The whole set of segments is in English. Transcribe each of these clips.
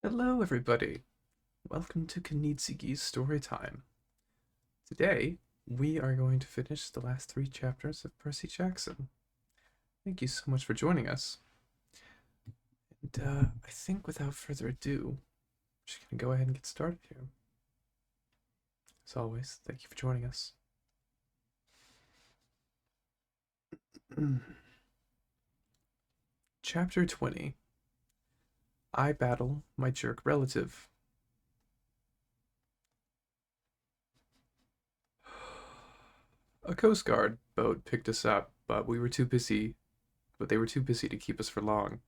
Hello, everybody. Welcome to Kinitsugis story time. Today, we are going to finish the last 3 chapters of Percy Jackson. Thank you so much for joining us. And I think without further ado, I'm just going to go ahead and get started here. As always, thank you for joining us. Chapter 20. I battle my jerk relative. A Coast Guard boat picked us up, but they were too busy to keep us for long.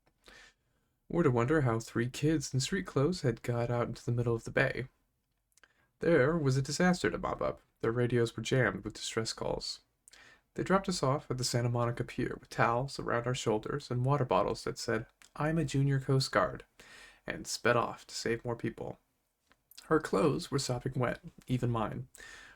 Or to wonder how 3 kids in street clothes had got out into the middle of the bay. There was a disaster to mop up. Their radios were jammed with distress calls. They dropped us off at the Santa Monica Pier with towels around our shoulders and water bottles that said, "I'm a junior Coast Guard," and sped off to save more people. Our clothes were sopping wet, even mine.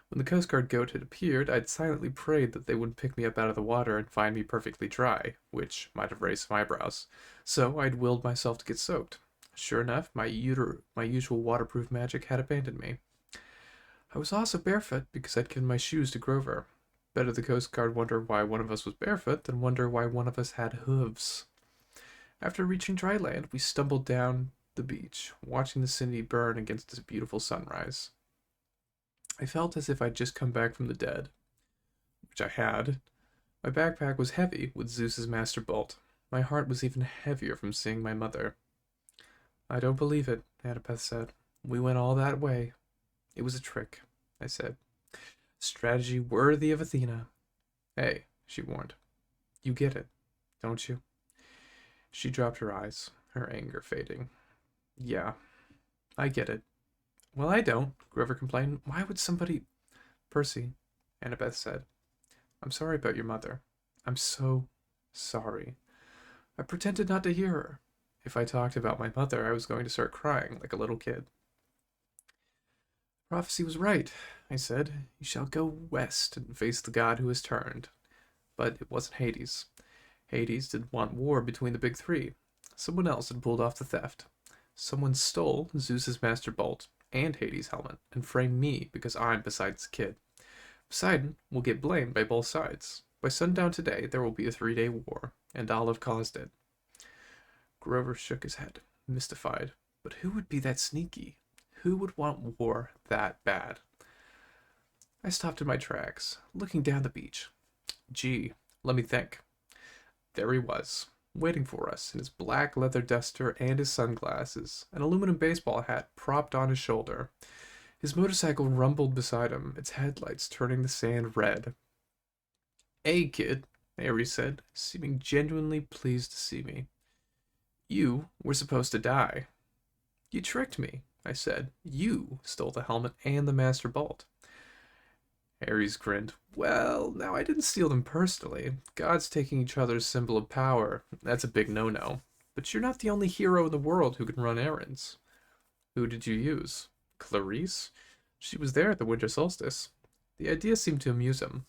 When the Coast Guard goat had appeared, I'd silently prayed that they wouldn't pick me up out of the water and find me perfectly dry, which might have raised some eyebrows. So I'd willed myself to get soaked. Sure enough, my usual waterproof magic had abandoned me. I was also barefoot because I'd given my shoes to Grover. Better the Coast Guard wonder why one of us was barefoot than wonder why one of us had hooves. After reaching dry land, we stumbled down the beach, watching the city burn against a beautiful sunrise. I felt as if I'd just come back from the dead, which I had. My backpack was heavy with Zeus's master bolt. My heart was even heavier from seeing my mother. "I don't believe it," Annabeth said. "We went all that way." "It was a trick," I said. "Strategy worthy of Athena." "Hey," she warned. "You get it, don't you?" She dropped her eyes, her anger fading. "Yeah, I get it." "Well, I don't," Grover complained. "Why would somebody—" "Percy," Annabeth said. "I'm sorry about your mother. I'm so sorry." I pretended not to hear her. If I talked about my mother, I was going to start crying like a little kid. "Prophecy was right," I said. "You shall go west and face the god who has turned." But it wasn't Hades. Hades didn't want war between the big three. Someone else had pulled off the theft. Someone stole Zeus's master bolt and Hades' helmet and framed me because I'm Poseidon's kid. Poseidon will get blamed by both sides. By sundown today, there will be a 3-day war, and I'll have caused it. Grover shook his head, mystified. But who would be that sneaky? Who would want war that bad? I stopped in my tracks, looking down the beach. Gee, let me think. There he was, waiting for us in his black leather duster and his sunglasses, an aluminum baseball hat propped on his shoulder. His motorcycle rumbled beside him, its headlights turning the sand red. "Hey, kid," Ares said, seeming genuinely pleased to see me. "You were supposed to die." "You tricked me," I said. "You stole the helmet and the Master Bolt." Ares grinned. "Well, now I didn't steal them personally. Gods taking each other's symbol of power, that's a big no-no. But you're not the only hero in the world who can run errands." "Who did you use?" "Clarice. She was there at the winter solstice." The idea seemed to amuse him.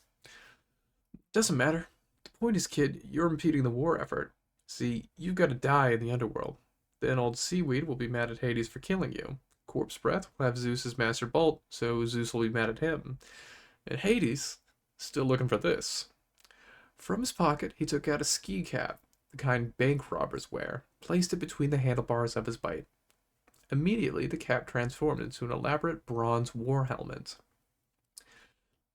"Doesn't matter. The point is, kid, you're impeding the war effort. See, you've got to die in the underworld. Then old Seaweed will be mad at Hades for killing you. Corpse Breath will have Zeus's master bolt, so Zeus will be mad at him. And Hades, still looking for this." From his pocket, he took out a ski cap, the kind bank robbers wear, placed it between the handlebars of his bike. Immediately, the cap transformed into an elaborate bronze war helmet.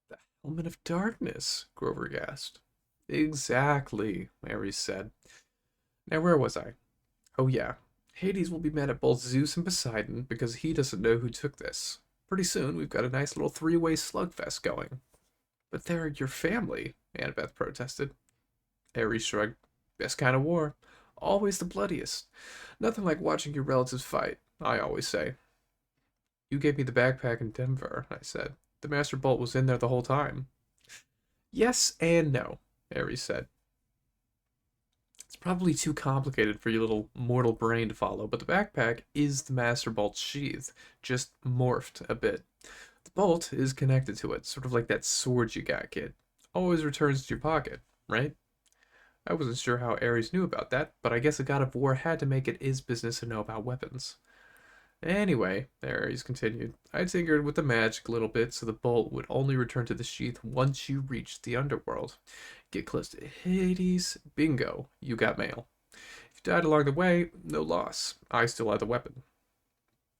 "The Helmet of Darkness," Grover gasped. "Exactly," Ares said. Now, where was I? Oh, yeah. Hades will be mad at both Zeus and Poseidon because he doesn't know who took this. Pretty soon, we've got a nice little 3-way slugfest going. "But they're your family," Annabeth protested. Ares shrugged. "Best kind of war. Always the bloodiest. Nothing like watching your relatives fight, I always say." "You gave me the backpack in Denver," I said. "The Master Bolt was in there the whole time." "Yes and no," Ares said. "It's probably too complicated for your little mortal brain to follow, but the backpack is the Master Bolt's sheath, just morphed a bit. The bolt is connected to it, sort of like that sword you got, kid. Always returns to your pocket, right?" I wasn't sure how Ares knew about that, but I guess a god of war had to make it his business to know about weapons. Anyway, Ares continued, I tinkered with the magic a little bit so the bolt would only return to the sheath once you reached the underworld. Get close to Hades, bingo, you got mail. If you died along the way, no loss. I still had the weapon.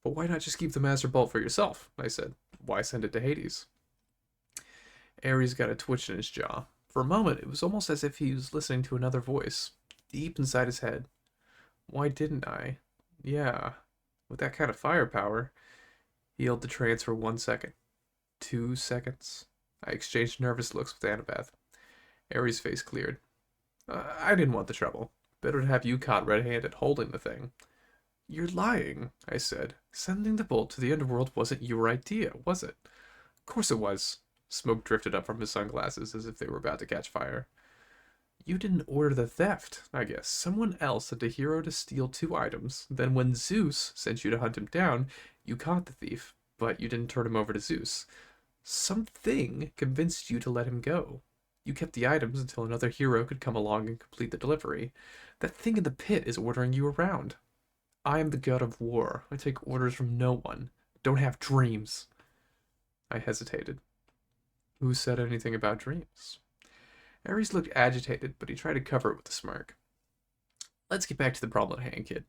But why not just keep the Master Bolt for yourself? I said. Why send it to Hades? Ares got a twitch in his jaw. For a moment, it was almost as if he was listening to another voice, deep inside his head. Why didn't I? Yeah, with that kind of firepower. He held the trance for 1 second. 2 seconds. I exchanged nervous looks with Annabeth. Ares' face cleared. I didn't want the trouble. Better to have you caught red-handed holding the thing. You're lying, I said. Sending the bolt to the underworld wasn't your idea, was it? Of course it was. Smoke drifted up from his sunglasses as if they were about to catch fire. You didn't order the theft, I guess. Someone else sent a hero to steal 2 items. Then when Zeus sent you to hunt him down, you caught the thief, but you didn't turn him over to Zeus. Something convinced you to let him go. You kept the items until another hero could come along and complete the delivery. That thing in the pit is ordering you around. I am the god of war. I take orders from no one. Don't have dreams. I hesitated. Who said anything about dreams? Ares looked agitated, but he tried to cover it with a smirk. Let's get back to the problem at hand, kid.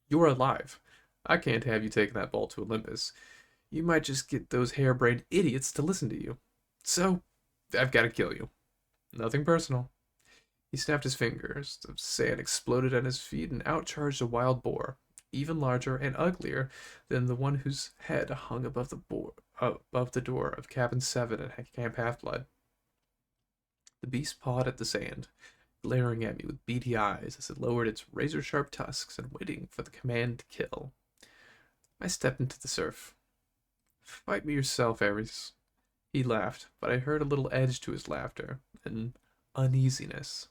You're alive. I can't have you taking that bolt to Olympus. You might just get those harebrained idiots to listen to you. So, I've got to kill you. Nothing personal. He snapped his fingers. The sand exploded at his feet and out charged a wild boar, even larger and uglier than the one whose head hung above the door of Cabin 7 at Camp Half-Blood. The beast pawed at the sand, glaring at me with beady eyes as it lowered its razor-sharp tusks and waiting for the command to kill. I stepped into the surf. Fight me yourself, Ares. He laughed, but I heard a little edge to his laughter, an uneasiness.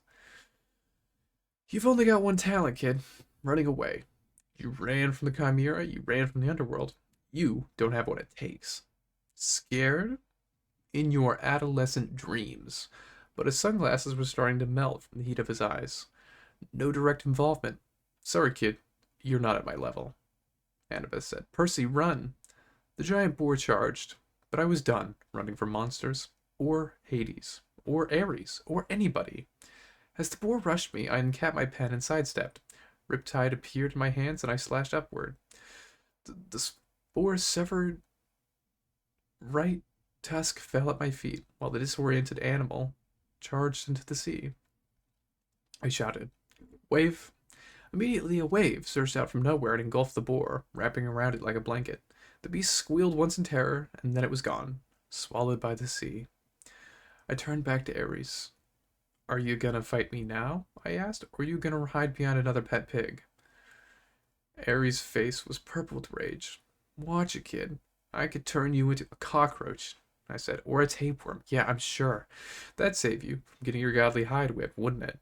You've only got one talent, kid. Running away. You ran from the Chimera, you ran from the underworld. You don't have what it takes. Scared? In your adolescent dreams. But his sunglasses were starting to melt from the heat of his eyes. No direct involvement. Sorry, kid. You're not at my level. Annabeth said, Percy, run. The giant boar charged, but I was done running from monsters, or Hades, or Ares, or anybody. As the boar rushed me, I uncapped my pen and sidestepped. Riptide appeared in my hands, and I slashed upward. The boar's severed right tusk fell at my feet, while the disoriented animal charged into the sea. I shouted, Wave! Immediately a wave surged out from nowhere and engulfed the boar, wrapping around it like a blanket. The beast squealed once in terror, and then it was gone, swallowed by the sea. I turned back to Ares. Are you gonna fight me now? I asked, or are you gonna hide behind another pet pig? Ares' face was purple with rage. Watch it, kid. I could turn you into a cockroach, I said, or a tapeworm. Yeah, I'm sure. That'd save you from getting your godly hide whipped, wouldn't it?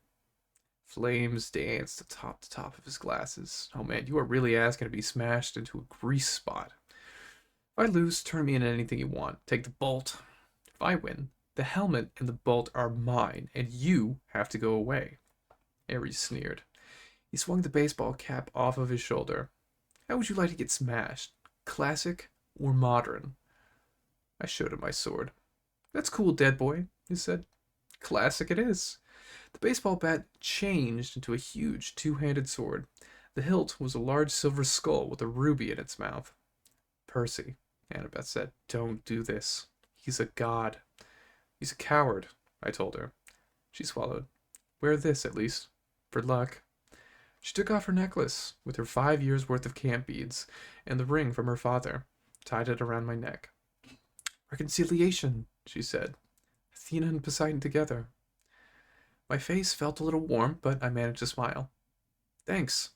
Flames danced atop the top of his glasses. Oh man, you are really asking to be smashed into a grease spot. If I lose, turn me into anything you want. Take the bolt. If I win, the helmet and the bolt are mine, and you have to go away. Ares sneered. He swung the baseball cap off of his shoulder. How would you like to get smashed? Classic or modern? I showed him my sword. That's cool, dead boy, he said. Classic it is. The baseball bat changed into a huge two-handed sword. The hilt was a large silver skull with a ruby in its mouth. Percy, Annabeth said, don't do this. He's a god. He's a coward, I told her. She swallowed. Wear this, at least. For luck. She took off her necklace, with her 5 years' worth of camp beads, and the ring from her father, tied it around my neck. Reconciliation, she said. Athena and Poseidon together. My face felt a little warm, but I managed to smile. Thanks.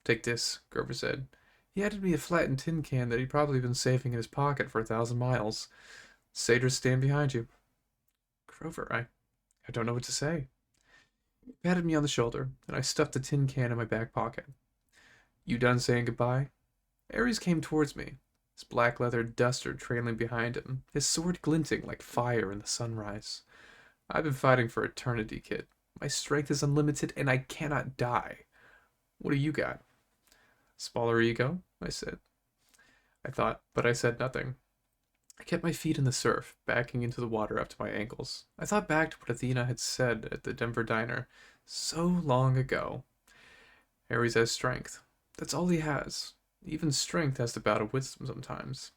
Take this, Grover said. He handed me a flattened tin can that he'd probably been saving in his pocket for 1,000 miles. Satyrs stand behind you. Grover, I don't know what to say. He patted me on the shoulder, and I stuffed the tin can in my back pocket. You done saying goodbye? Ares came towards me, his black leather duster trailing behind him, his sword glinting like fire in the sunrise. I've been fighting for eternity, kid. My strength is unlimited, and I cannot die. What do you got? Smaller ego, I said. I thought, but I said nothing. I kept my feet in the surf, backing into the water up to my ankles. I thought back to what Athena had said at the Denver diner so long ago. Ares has strength. That's all he has. Even strength has the bout of wisdom sometimes.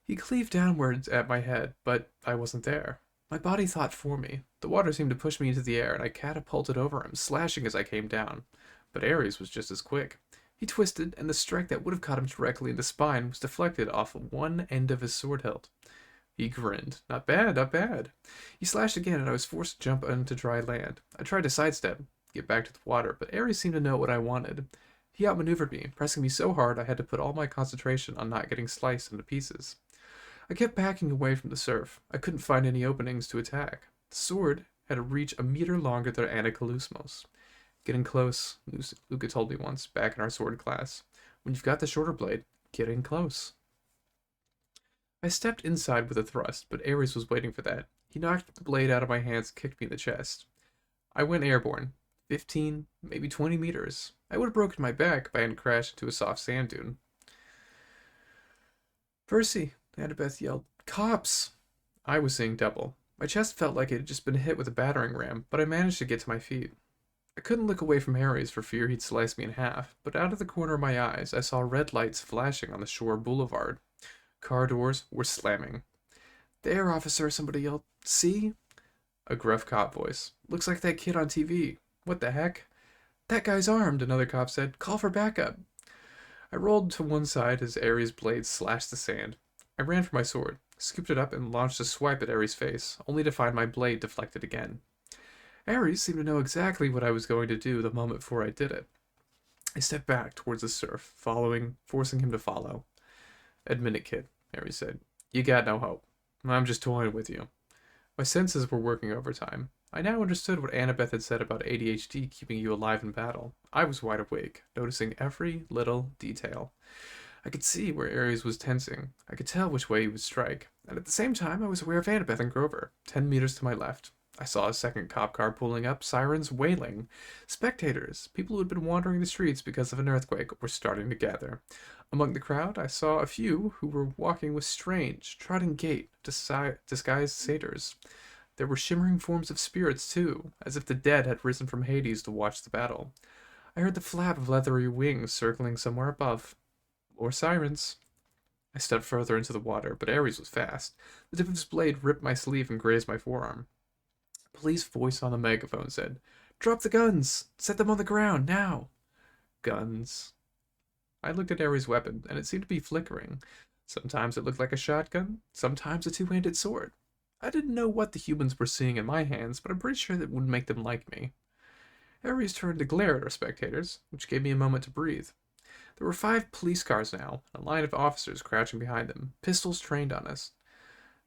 He cleaved downwards at my head, but I wasn't there. My body thought for me. The water seemed to push me into the air, and I catapulted over him, slashing as I came down. But Ares was just as quick. He twisted, and the strike that would have caught him directly in the spine was deflected off one end of his sword hilt. He grinned. Not bad, not bad. He slashed again, and I was forced to jump onto dry land. I tried to sidestep, get back to the water, but Ares seemed to know what I wanted. He outmaneuvered me, pressing me so hard I had to put all my concentration on not getting sliced into pieces. I kept backing away from the surf. I couldn't find any openings to attack. The sword had a reach a meter longer than Anakalusmos. Getting close, Luca told me once, back in our sword class. When you've got the shorter blade, get in close. I stepped inside with a thrust, but Ares was waiting for that. He knocked the blade out of my hands and kicked me in the chest. I went airborne. 15, maybe 20 meters. I would have broken my back if I hadn't crashed into a soft sand dune. Percy, Annabeth yelled, "Cops!" I was seeing double. My chest felt like it had just been hit with a battering ram, but I managed to get to my feet. I couldn't look away from Harry's for fear he'd slice me in half, but out of the corner of my eyes I saw red lights flashing on the shore boulevard. Car doors were slamming. "There, officer," somebody yelled. "See?" A gruff cop voice. "Looks like that kid on TV. What the heck?" "That guy's armed," another cop said. "Call for backup." I rolled to one side as Ares' blade slashed the sand. I ran for my sword, scooped it up, and launched a swipe at Ares' face, only to find my blade deflected again. Ares seemed to know exactly what I was going to do the moment before I did it. I stepped back towards the surf, forcing him to follow. "Admit it, kid," Ares said. "You got no hope. I'm just toying with you." My senses were working overtime. I now understood what Annabeth had said about ADHD keeping you alive in battle. I was wide awake, noticing every little detail. I could see where Ares was tensing. I could tell which way he would strike. And at the same time, I was aware of Annabeth and Grover, 10 meters to my left. I saw a second cop car pulling up, sirens wailing. Spectators, people who had been wandering the streets because of an earthquake, were starting to gather. Among the crowd, I saw a few who were walking with strange, trotting gait, disguised satyrs. There were shimmering forms of spirits, too, as if the dead had risen from Hades to watch the battle. I heard the flap of leathery wings circling somewhere above. More sirens. I stepped further into the water, but Ares was fast. The tip of his blade ripped my sleeve and grazed my forearm. A police voice on the megaphone said, "Drop the guns! Set them on the ground, now!" Guns. I looked at Ares' weapon, and it seemed to be flickering. Sometimes it looked like a shotgun, sometimes a two-handed sword. I didn't know what the humans were seeing in my hands, but I'm pretty sure that would make them like me. Ares turned to glare at our spectators, which gave me a moment to breathe. There were 5 police cars now, and a line of officers crouching behind them, pistols trained on us.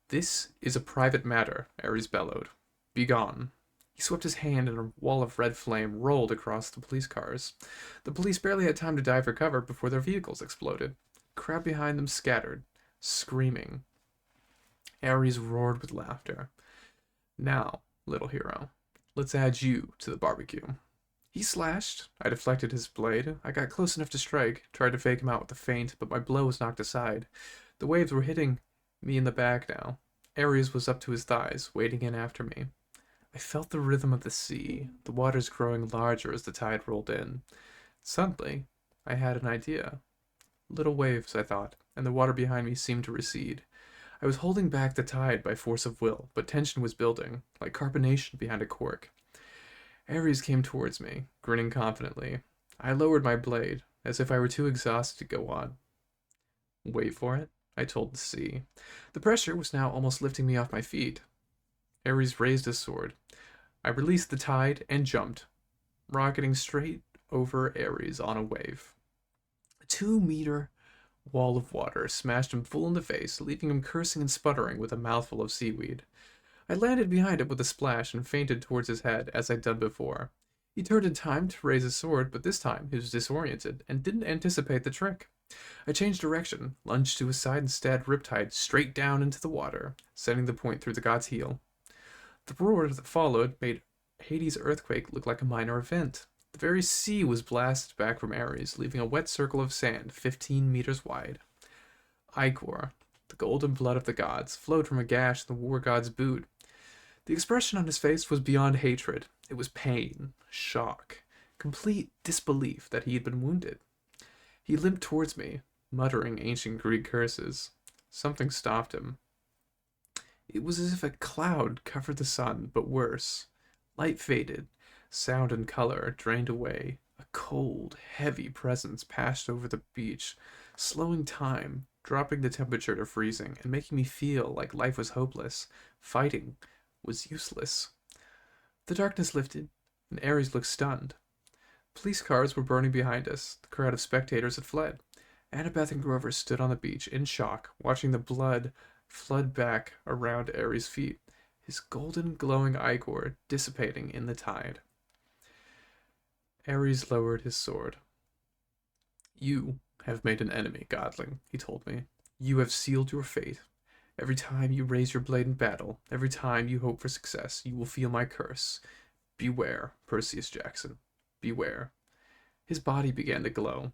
"This is a private matter," Ares bellowed. "Begone." He swept his hand and a wall of red flame rolled across the police cars. The police barely had time to dive for cover before their vehicles exploded. The crowd behind them scattered, screaming. Ares roared with laughter. "Now, little hero, let's add you to the barbecue." He slashed. I deflected his blade. I got close enough to strike, tried to fake him out with a feint, but my blow was knocked aside. The waves were hitting me in the back now. Ares was up to his thighs, wading in after me. I felt the rhythm of the sea, the waters growing larger as the tide rolled in. Suddenly, I had an idea. Little waves, I thought, and the water behind me seemed to recede. I was holding back the tide by force of will, but tension was building, like carbonation behind a cork. Ares came towards me, grinning confidently. I lowered my blade, as if I were too exhausted to go on. "Wait for it," I told the sea. The pressure was now almost lifting me off my feet. Ares raised his sword. I released the tide and jumped, rocketing straight over Ares on a wave. A 2-meter wall of water smashed him full in the face, leaving him cursing and sputtering with a mouthful of seaweed. I landed behind him with a splash and feinted towards his head, as I'd done before. He turned in time to raise his sword, but this time he was disoriented and didn't anticipate the trick. I changed direction, lunged to his side, and stabbed Riptide straight down into the water, sending the point through the god's heel. The roar that followed made Hades' earthquake look like a minor event. The very sea was blasted back from Ares, leaving a wet circle of sand 15 meters wide. Ichor, the golden blood of the gods, flowed from a gash in the war god's boot. The expression on his face was beyond hatred. It was pain, shock, complete disbelief that he had been wounded. He limped towards me, muttering ancient Greek curses. Something stopped him. It was as if a cloud covered the sun, but worse. Light faded, sound and color drained away. A cold, heavy presence passed over the beach, slowing time, dropping the temperature to freezing, and making me feel like life was hopeless. Fighting was useless. The darkness lifted, and Ares looked stunned. Police cars were burning behind us. The crowd of spectators had fled. Annabeth and Grover stood on the beach in shock, watching the blood flood back around Ares' feet, his golden glowing ichor dissipating in the tide. Ares lowered his sword. You have made an enemy, godling, he told me. You have sealed your fate. Every time you raise your blade in battle, every time you hope for success, you will feel my curse. Beware, Percy Jackson. Beware. His body began to glow.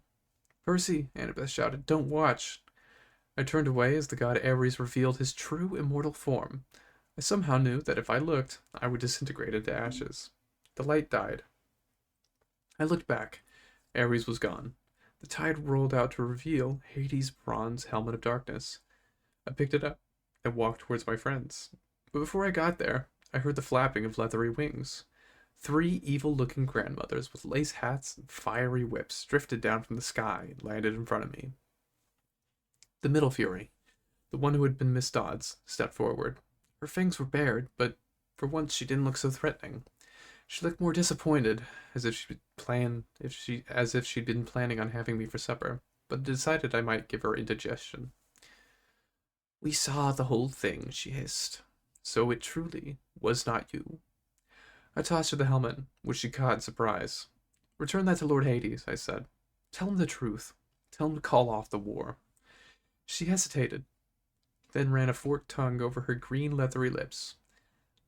Percy, Annabeth shouted, don't watch. I turned away as the god Ares revealed his true immortal form. I somehow knew that if I looked, I would disintegrate into ashes. The light died. I looked back. Ares was gone. The tide rolled out to reveal Hades' bronze helmet of darkness. I picked it up and walked towards my friends. But before I got there, I heard the flapping of leathery wings. 3 evil-looking grandmothers with lace hats and fiery whips drifted down from the sky and landed in front of me. The middle Fury, the one who had been Miss Dodds, stepped forward. Her fangs were bared, but for once she didn't look so threatening. She looked more disappointed, as if she'd been planning on having me for supper, but decided I might give her indigestion. We saw the whole thing, she hissed. So it truly was not you. I tossed her the helmet, which she caught in surprise. Return that to Lord Hades, I said. Tell him the truth. Tell him to call off the war. She hesitated, then ran a forked tongue over her green leathery lips.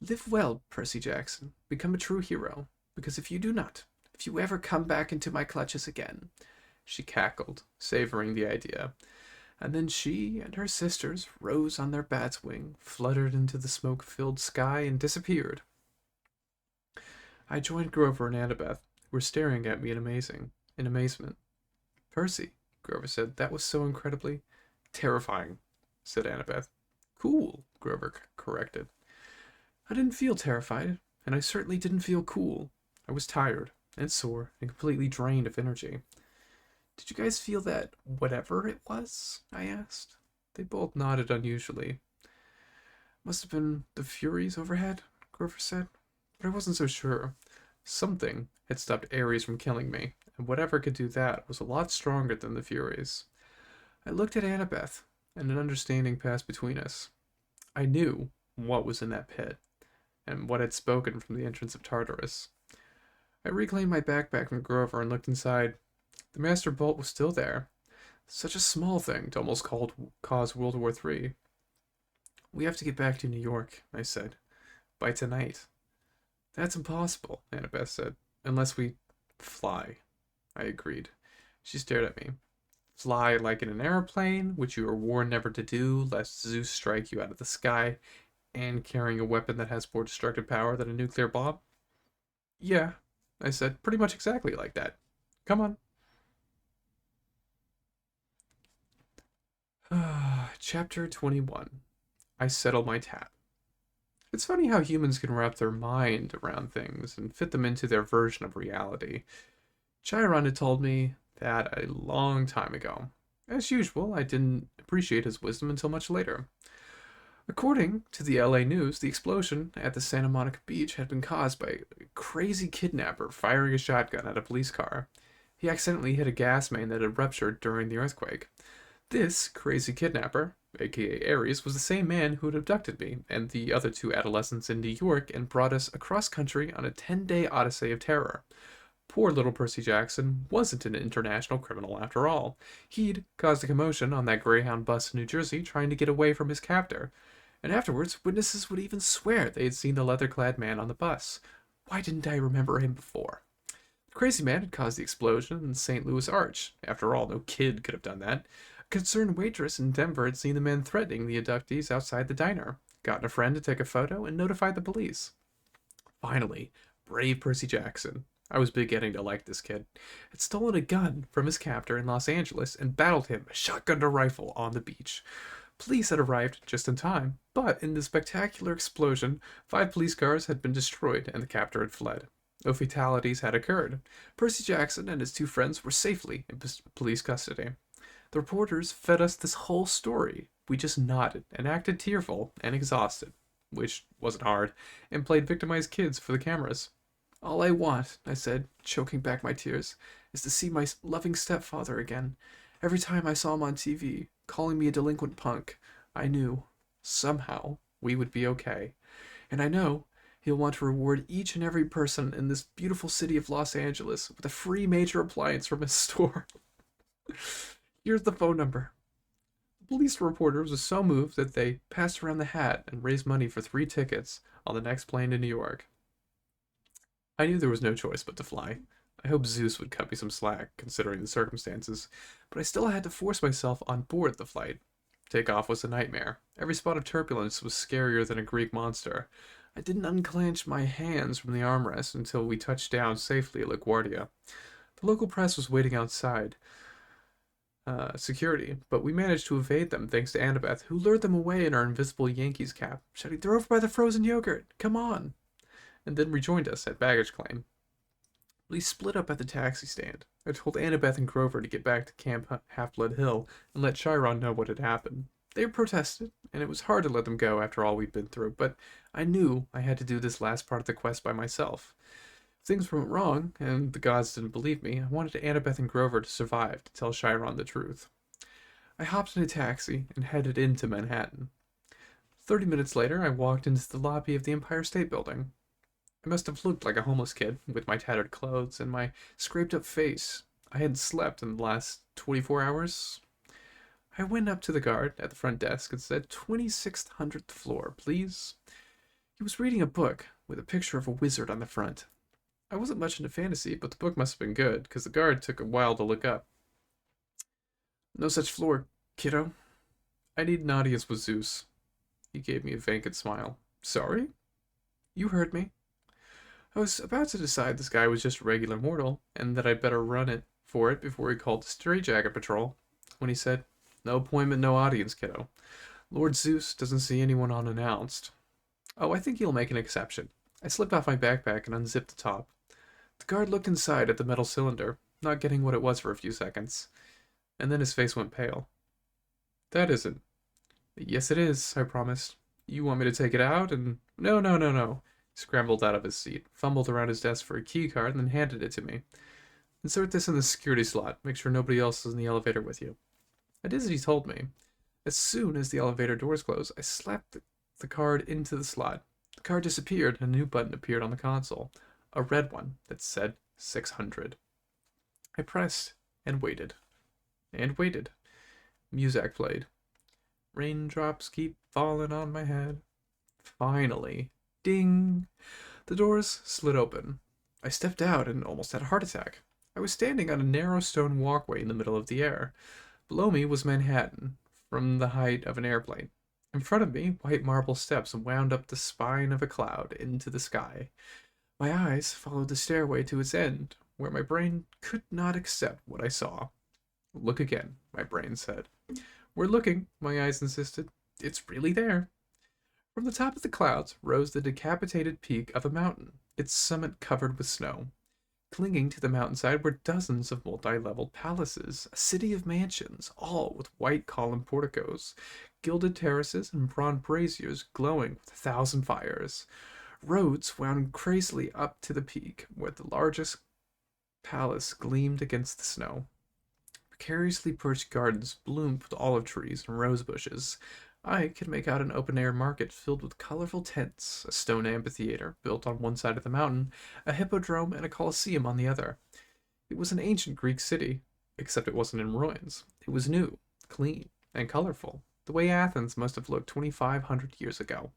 Live well, Percy Jackson. Become a true hero. Because if you do not, if you ever come back into my clutches again... She cackled, savoring the idea. And then she and her sisters rose on their bat's wing, fluttered into the smoke-filled sky, and disappeared. I joined Grover and Annabeth, who were staring at me in amazement. Percy, Grover said, that was so incredibly... Terrifying, said Annabeth. Cool, Grover corrected. I didn't feel terrified, and I certainly didn't feel cool. I was tired, and sore, and completely drained of energy. Did you guys feel that whatever it was? I asked. They both nodded unusually. Must have been the Furies overhead, Grover said. But I wasn't so sure. Something had stopped Ares from killing me, and whatever could do that was a lot stronger than the Furies. I looked at Annabeth, and an understanding passed between us. I knew what was in that pit, and what had spoken from the entrance of Tartarus. I reclaimed my backpack from Grover and looked inside. The Master Bolt was still there. Such a small thing to almost cause World War III. We have to get back to New York, I said. By tonight. That's impossible, Annabeth said. Unless we fly. I agreed. She stared at me. Fly like in an airplane, which you are warned never to do, lest Zeus strike you out of the sky, and carrying a weapon that has more destructive power than a nuclear bomb? Yeah, I said, pretty much exactly like that. Come on. Chapter 21. I settle my tab. It's funny how humans can wrap their mind around things and fit them into their version of reality. Chiron had told me that a long time ago. As usual, I didn't appreciate his wisdom until much later. According to the LA News, the explosion at the Santa Monica beach had been caused by a crazy kidnapper firing a shotgun at a police car. He accidentally hit a gas main that had ruptured during the earthquake. This crazy kidnapper, aka Ares, was the same man who had abducted me and the other 2 adolescents in New York and brought us across country on a 10-day odyssey of terror. Poor little Percy Jackson wasn't an international criminal after all. He'd caused a commotion on that Greyhound bus in New Jersey trying to get away from his captor. And afterwards, witnesses would even swear they had seen the leather-clad man on the bus. Why didn't I remember him before? The crazy man had caused the explosion in the St. Louis Arch. After all, no kid could have done that. A concerned waitress in Denver had seen the men threatening the abductees outside the diner, gotten a friend to take a photo, and notified the police. Finally, brave Percy Jackson, I was beginning to like this kid, had stolen a gun from his captor in Los Angeles and battled him, shotgun to rifle, on the beach. Police had arrived just in time, but in the spectacular explosion, 5 police cars had been destroyed and the captor had fled. No fatalities had occurred. Percy Jackson and his 2 friends were safely in police custody. The reporters fed us this whole story. We just nodded and acted tearful and exhausted, which wasn't hard, and played victimized kids for the cameras. All I want, I said, choking back my tears, is to see my loving stepfather again. Every time I saw him on TV, calling me a delinquent punk, I knew, somehow, we would be okay. And I know he'll want to reward each and every person in this beautiful city of Los Angeles with a free major appliance from his store. Here's the phone number. The police reporters were so moved that they passed around the hat and raised money for 3 tickets on the next plane to New York. I knew there was no choice but to fly. I hoped Zeus would cut me some slack, considering the circumstances, but I still had to force myself on board the flight. Takeoff was a nightmare. Every spot of turbulence was scarier than a Greek monster. I didn't unclench my hands from the armrest until we touched down safely at LaGuardia. The local press was waiting outside security, but we managed to evade them thanks to Annabeth, who lured them away in our invisible Yankees cap, shouting, "They're over by the frozen yogurt! Come on!" and then rejoined us at baggage claim. We split up at the taxi stand. I told Annabeth and Grover to get back to Camp Half-Blood Hill and let Chiron know what had happened. They protested, and it was hard to let them go after all we'd been through, but I knew I had to do this last part of the quest by myself. If things went wrong, and the gods didn't believe me, I wanted Annabeth and Grover to survive to tell Chiron the truth. I hopped in a taxi and headed into Manhattan. 30 minutes later, I walked into the lobby of the Empire State Building. I must have looked like a homeless kid, with my tattered clothes and my scraped-up face. I hadn't slept in the last 24 hours. I went up to the guard at the front desk and said, 2600th floor, please. He was reading a book with a picture of a wizard on the front. I wasn't much into fantasy, but the book must have been good, because the guard took a while to look up. No such floor, kiddo. I need an audience with Zeus. He gave me a vacant smile. Sorry? You heard me. I was about to decide this guy was just a regular mortal, and that I'd better run it for it before he called the Straitjacket Patrol, when he said, No appointment, no audience, kiddo. Lord Zeus doesn't see anyone unannounced. Oh, I think he'll make an exception. I slipped off my backpack and unzipped the top. The guard looked inside at the metal cylinder, not getting what it was for a few seconds, and then his face went pale. That isn't. Yes, it is, I promised. You want me to take it out and... No. He scrambled out of his seat, fumbled around his desk for a key card, and then handed it to me. Insert this in the security slot. Make sure nobody else is in the elevator with you. I did as he told me. As soon as the elevator doors closed, I slapped the card into the slot. The card disappeared, and a new button appeared on the console. A red one that said 600. I pressed and waited. And waited. Music played. Raindrops keep falling on my head. Finally. Ding! The doors slid open. I stepped out and almost had a heart attack. I was standing on a narrow stone walkway in the middle of the air. Below me was Manhattan, from the height of an airplane. In front of me, white marble steps wound up the spine of a cloud into the sky. My eyes followed the stairway to its end, where my brain could not accept what I saw. Look again, my brain said. We're looking, my eyes insisted. It's really there. From the top of the clouds rose the decapitated peak of a mountain, its summit covered with snow. Clinging to the mountainside were dozens of multi-leveled palaces, a city of mansions, all with white columned porticos, gilded terraces, and bronze braziers glowing with 1,000 fires. Roads wound crazily up to the peak, where the largest palace gleamed against the snow. Precariously perched gardens bloomed with olive trees and rose bushes. I could make out an open-air market filled with colorful tents, a stone amphitheater built on one side of the mountain, a hippodrome, and a coliseum on the other. It was an ancient Greek city, except it wasn't in ruins. It was new, clean, and colorful, the way Athens must have looked 2,500 years ago.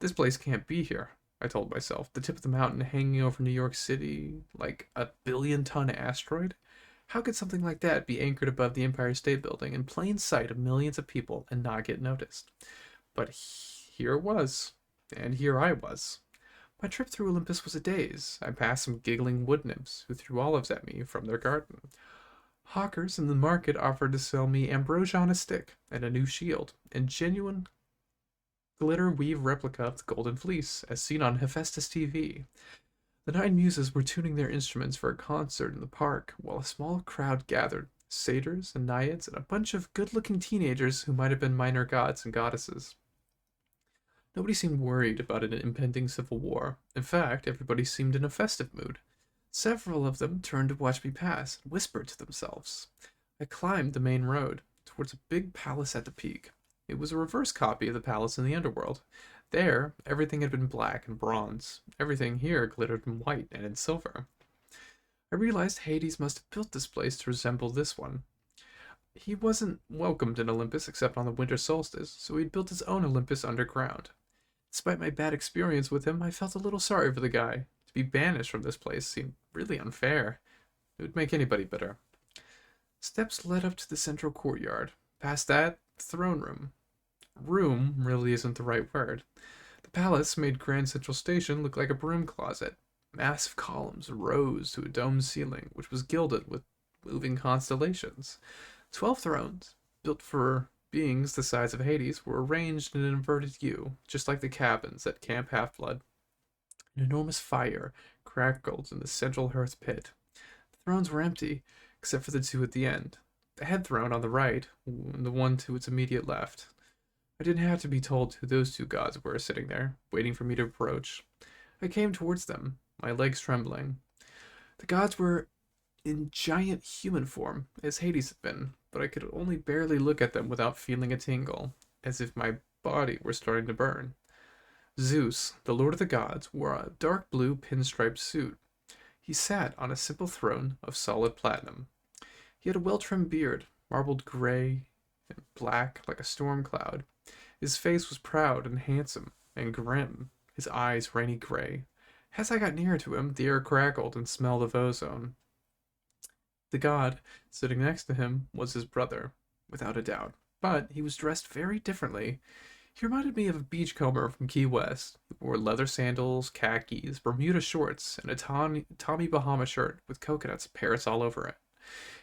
This place can't be here, I told myself, the tip of the mountain hanging over New York City like a billion-ton asteroid. How could something like that be anchored above the Empire State Building in plain sight of millions of people and not get noticed? But here it was, and here I was. My trip through Olympus was a daze. I passed some giggling wood nymphs who threw olives at me from their garden. Hawkers in the market offered to sell me ambrosia on a stick and a new shield, and genuine glitter weave replica of the Golden Fleece, as seen on Hephaestus TV. The nine muses were tuning their instruments for a concert in the park, while a small crowd gathered satyrs and naiads and a bunch of good looking teenagers who might have been minor gods and goddesses. Nobody seemed worried about an impending civil war. In fact, everybody seemed in a festive mood. Several of them turned to watch me pass and whispered to themselves. I climbed the main road towards a big palace at the peak. It was a reverse copy of the palace in the underworld. There, everything had been black and bronze. Everything here glittered in white and in silver. I realized Hades must have built this place to resemble this one. He wasn't welcomed in Olympus except on the winter solstice, so he'd built his own Olympus underground. Despite my bad experience with him, I felt a little sorry for the guy. To be banished from this place seemed really unfair. It would make anybody bitter. Steps led up to the central courtyard. Past that, the throne room. Room really isn't the right word. The palace made Grand Central Station look like a broom closet. Massive columns rose to a domed ceiling, which was gilded with moving constellations. 12 thrones, built for beings the size of Hades, were arranged in an inverted U, just like the cabins at Camp Half-Blood. An enormous fire crackled in the central hearth pit. The thrones were empty, except for the two at the end. The head throne on the right, and the one to its immediate left. I didn't have to be told who those two gods were sitting there, waiting for me to approach. I came towards them, my legs trembling. The gods were in giant human form, as Hades had been, but I could only barely look at them without feeling a tingle, as if my body were starting to burn. Zeus, the lord of the gods, wore a dark blue pinstriped suit. He sat on a simple throne of solid platinum. He had a well-trimmed beard, marbled gray and black like a storm cloud. His face was proud and handsome and grim, his eyes rainy gray. As I got nearer to him, the air crackled and smelled of ozone. The god sitting next to him was his brother, without a doubt, but he was dressed very differently. He reminded me of a beachcomber from Key West, who wore leather sandals, khakis, Bermuda shorts, and a Tommy Bahama shirt with coconuts and parrots all over it.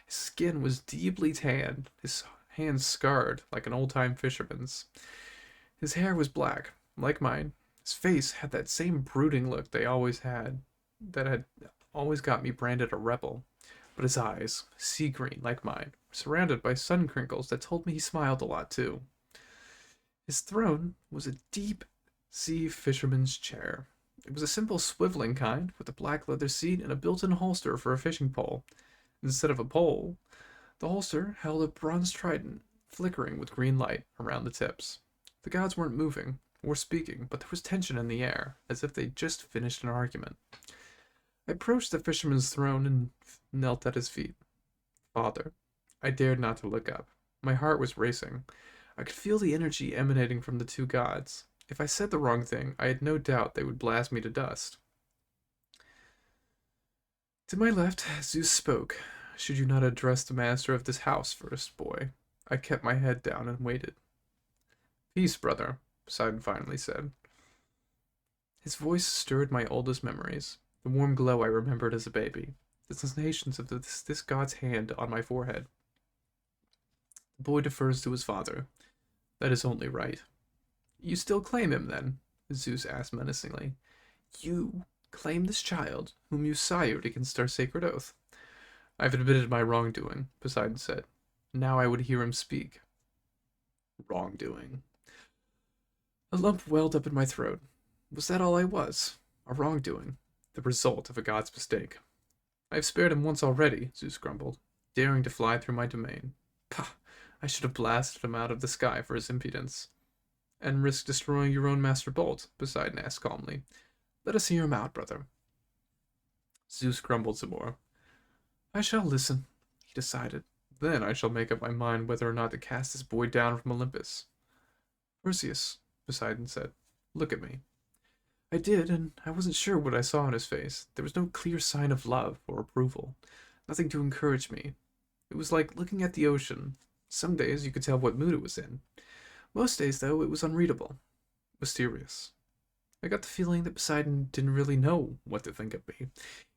His skin was deeply tanned, his hands scarred like an old-time fisherman's. His hair was black, like mine. His face had that same brooding look that had always got me branded a rebel. But his eyes, sea green like mine, were surrounded by sun crinkles that told me he smiled a lot too. His throne was a deep sea fisherman's chair. It was a simple swiveling kind, with a black leather seat and a built-in holster for a fishing pole. Instead of a pole, the holster held a bronze trident, flickering with green light around the tips. The gods weren't moving or speaking, but there was tension in the air, as if they'd just finished an argument. I approached the fisherman's throne and knelt at his feet. Father. I dared not to look up. My heart was racing. I could feel the energy emanating from the two gods. If I said the wrong thing, I had no doubt they would blast me to dust. To my left, Zeus spoke. Should you not address the master of this house first, boy? I kept my head down and waited. Peace, brother, Poseidon finally said. His voice stirred my oldest memories, the warm glow I remembered as a baby, the sensations of this god's hand on my forehead. The boy defers to his father. That is only right. You still claim him, then? Zeus asked menacingly. You claim this child, whom you sired against our sacred oath. I've admitted my wrongdoing, Poseidon said. Now I would hear him speak. Wrongdoing. A lump welled up in my throat. Was that all I was? A wrongdoing. The result of a god's mistake. I have spared him once already, Zeus grumbled, daring to fly through my domain. Pah! I should have blasted him out of the sky for his impudence. And risk destroying your own master bolt, Poseidon asked calmly. Let us hear him out, brother. Zeus grumbled some more. I shall listen, he decided. Then I shall make up my mind whether or not to cast this boy down from Olympus. Perseus, Poseidon said, look at me. I did, and I wasn't sure what I saw on his face. There was no clear sign of love or approval. nothing to encourage me. It was like looking at the ocean. Some days you could tell what mood it was in. Most days, though, it was unreadable, mysterious. I got the feeling that Poseidon didn't really know what to think of me.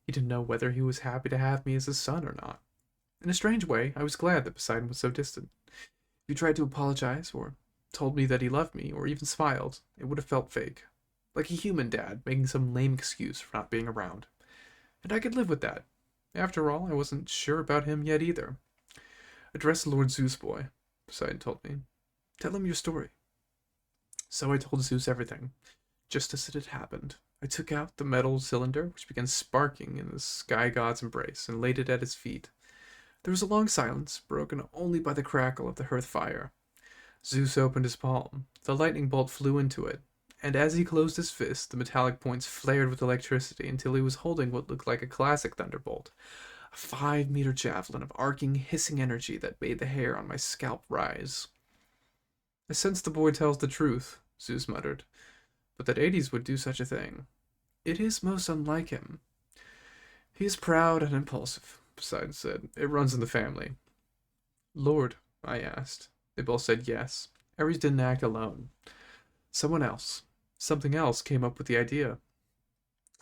He didn't know whether he was happy to have me as his son or not. In a strange way, I was glad that Poseidon was so distant. If he tried to apologize, or told me that he loved me, or even smiled, it would have felt fake. Like a human dad making some lame excuse for not being around. And I could live with that. After all, I wasn't sure about him yet either. Address Lord Zeus, boy, Poseidon told me. Tell him your story. So I told Zeus everything, just as it had happened. I took out the metal cylinder, which began sparking in the sky god's embrace, and laid it at his feet. There was a long silence, broken only by the crackle of the hearth fire. Zeus opened his palm. The lightning bolt flew into it, and as he closed his fist, the metallic points flared with electricity until he was holding what looked like a classic thunderbolt. A 5-meter javelin of arcing, hissing energy that made the hair on my scalp rise. I sense the boy tells the truth, Zeus muttered, but that Hades would do such a thing. It is most unlike him. He is proud and impulsive, Poseidon said. It runs in the family. Lord, I asked. They both said yes. Ares didn't act alone. Someone else, something else came up with the idea.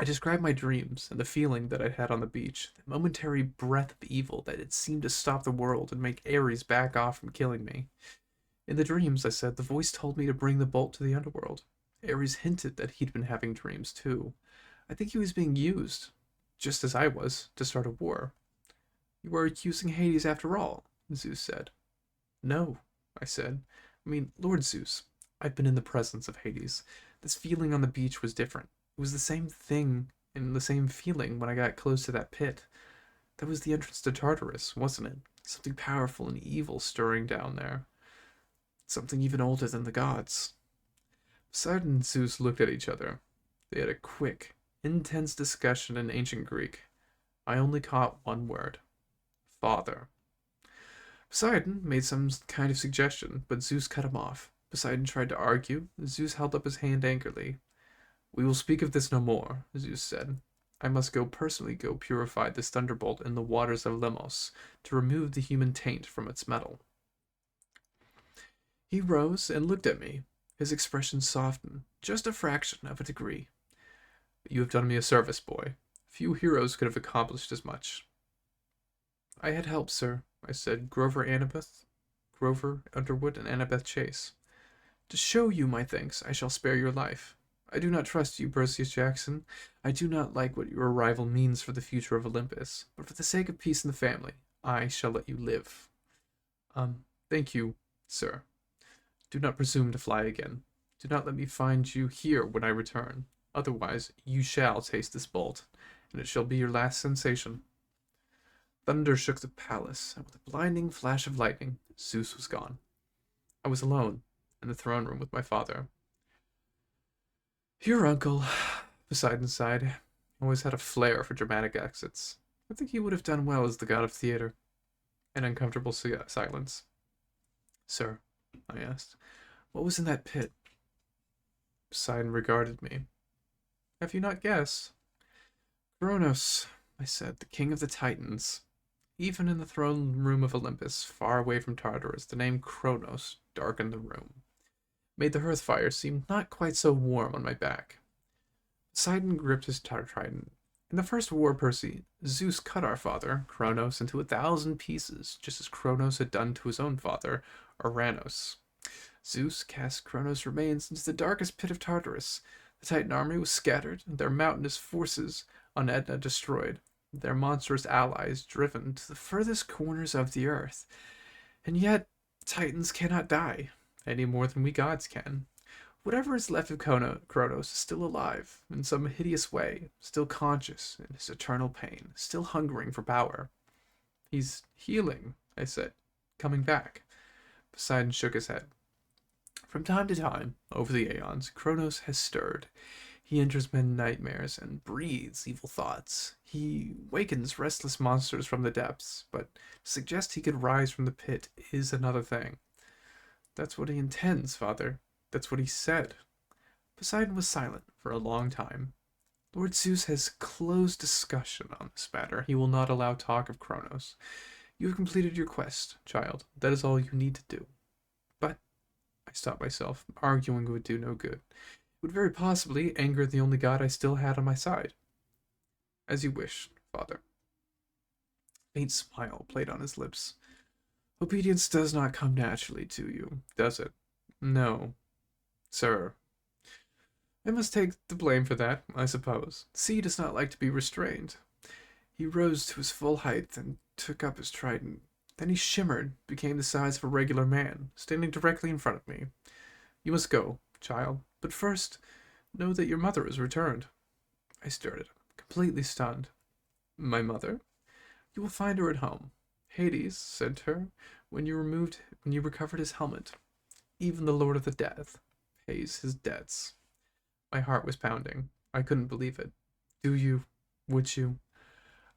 I described my dreams and the feeling that I'd had on the beach, the momentary breath of evil that had seemed to stop the world and make Ares back off from killing me. In the dreams, I said, the voice told me to bring the bolt to the underworld. Ares hinted that he'd been having dreams too. I think he was being used, just as I was, to start a war. You are accusing Hades after all, Zeus said. No, I said. I mean, Lord Zeus, I've been in the presence of Hades. This feeling on the beach was different. It was the same thing and the same feeling when I got close to that pit. That was the entrance to Tartarus, wasn't it? Something powerful and evil stirring down there. Something even older than the gods. Poseidon and Zeus looked at each other. They had a quick, intense discussion in ancient Greek. I only caught one word. Father. Poseidon made some kind of suggestion, but Zeus cut him off. Poseidon tried to argue. Zeus held up his hand angrily. We will speak of this no more, Zeus said. I must personally go purify this thunderbolt in the waters of Lemnos to remove the human taint from its metal. He rose and looked at me. His expression softened, just a fraction of a degree. You have done me a service, boy. Few heroes could have accomplished as much. I had help, sir, I said. Grover Underwood, and Annabeth Chase. To show you my thanks, I shall spare your life. I do not trust you, Percy Jackson. I do not like what your arrival means for the future of Olympus, but for the sake of peace in the family, I shall let you live. Thank you, sir. Do not presume to fly again. Do not let me find you here when I return. Otherwise, you shall taste this bolt, and it shall be your last sensation. Thunder shook the palace, and with a blinding flash of lightning, Zeus was gone. I was alone in the throne room with my father. Your uncle, Poseidon sighed, always had a flair for dramatic exits. I think he would have done well as the god of theater. An uncomfortable silence. Sir, I asked, what was in that pit? Poseidon regarded me. Have you not guessed? Kronos, I said, the king of the Titans. Even in the throne room of Olympus, far away from Tartarus, the name Kronos darkened the room, made the hearth fire seem not quite so warm on my back. Poseidon gripped his trident. In the first war, Percy, Zeus cut our father, Kronos, into 1,000 pieces, just as Kronos had done to his own father, Uranus. Zeus cast Kronos' remains into the darkest pit of Tartarus. The Titan army was scattered, their mountainous forces on Etna destroyed, their monstrous allies driven to the furthest corners of the earth. And yet, Titans cannot die, any more than we gods can. Whatever is left of Kronos is still alive, in some hideous way, still conscious in his eternal pain, still hungering for power. He's healing, I said, coming back. Poseidon shook his head. From time to time, over the aeons, Kronos has stirred. He enters men's nightmares and breathes evil thoughts. He wakens restless monsters from the depths, but to suggest he could rise from the pit is another thing. That's what he intends, father. That's what he said. Poseidon was silent for a long time. Lord Zeus has closed discussion on this matter. He will not allow talk of Kronos. You have completed your quest, child. That is all you need to do. But, I stopped myself. Arguing would do no good. It would very possibly anger the only god I still had on my side. As you wish, father. A faint smile played on his lips. Obedience does not come naturally to you, does it? No, sir. I must take the blame for that, I suppose. The sea does not like to be restrained. He rose to his full height and took up his trident. Then he shimmered, became the size of a regular man, standing directly in front of me. You must go, child, but first, know that your mother has returned. I stared at him, completely stunned. My mother? You will find her at home. Hades sent her when you recovered his helmet. Even the Lord of the Death pays his debts. My heart was pounding. I couldn't believe it. Do you? Would you?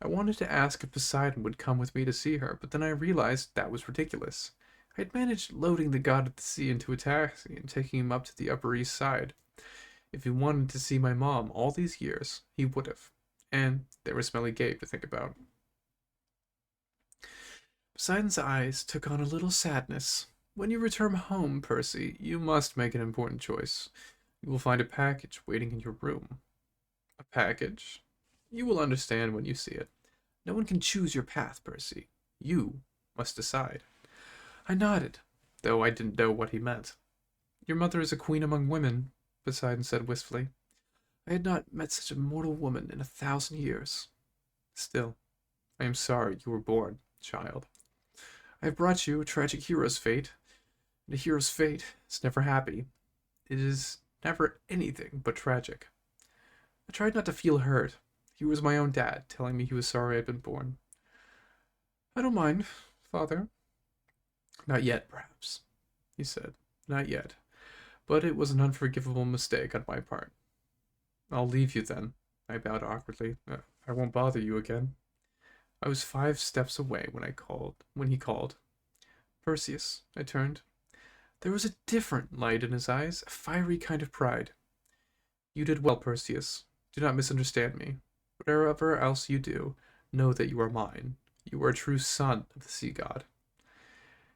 I wanted to ask if Poseidon would come with me to see her, but then I realized that was ridiculous. I had managed loading the god of the sea into a taxi and taking him up to the Upper East Side. If he wanted to see my mom all these years, he would have. And there was Smelly Gabe to think about. Poseidon's eyes took on a little sadness. When you return home, Percy, you must make an important choice. You will find a package waiting in your room. A package? You will understand when you see it. No one can choose your path, Percy. You must decide. I nodded, though I didn't know what he meant. Your mother is a queen among women, Poseidon said wistfully. I had not met such a mortal woman in 1,000 years. Still, I am sorry you were born, child. I have brought you a tragic hero's fate, and a hero's fate is never happy. It is never anything but tragic. I tried not to feel hurt. He was my own dad, telling me he was sorry I'd been born. I don't mind, father. Not yet, perhaps, he said. Not yet. But it was an unforgivable mistake on my part. I'll leave you then, I bowed awkwardly. I won't bother you again. I was 5 steps away when he called. Perseus, I turned. There was a different light in his eyes, a fiery kind of pride. You did well, Perseus. Do not misunderstand me. Whatever else you do, know that you are mine. You are a true son of the sea god.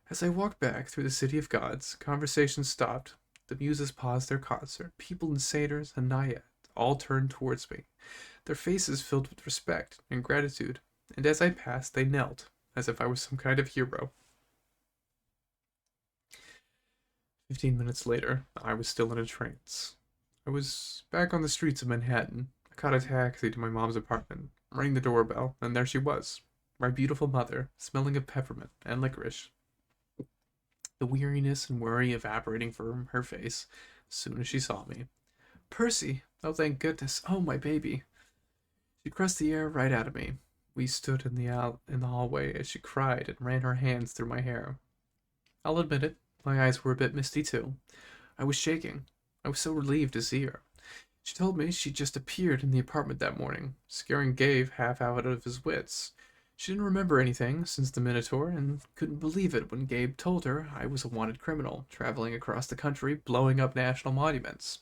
As I walked back through the city of gods, conversation stopped. The muses paused their concert. People and satyrs and naiads all turned towards me, their faces filled with respect and gratitude, and as I passed they knelt, as if I was some kind of hero. 15 minutes later, I was still in a trance. I was back on the streets of Manhattan. I caught a taxi to my mom's apartment, rang the doorbell, and there she was, my beautiful mother, smelling of peppermint and licorice. The weariness and worry evaporating from her face as soon as she saw me. Percy! Oh, thank goodness. Oh, my baby. She crushed the air right out of me. We stood in the hallway as she cried and ran her hands through my hair. I'll admit it, my eyes were a bit misty too. I was shaking. I was so relieved to see her. She told me she'd just appeared in the apartment that morning, scaring Gabe half out of his wits. She didn't remember anything since the Minotaur and couldn't believe it when Gabe told her I was a wanted criminal, traveling across the country, blowing up national monuments.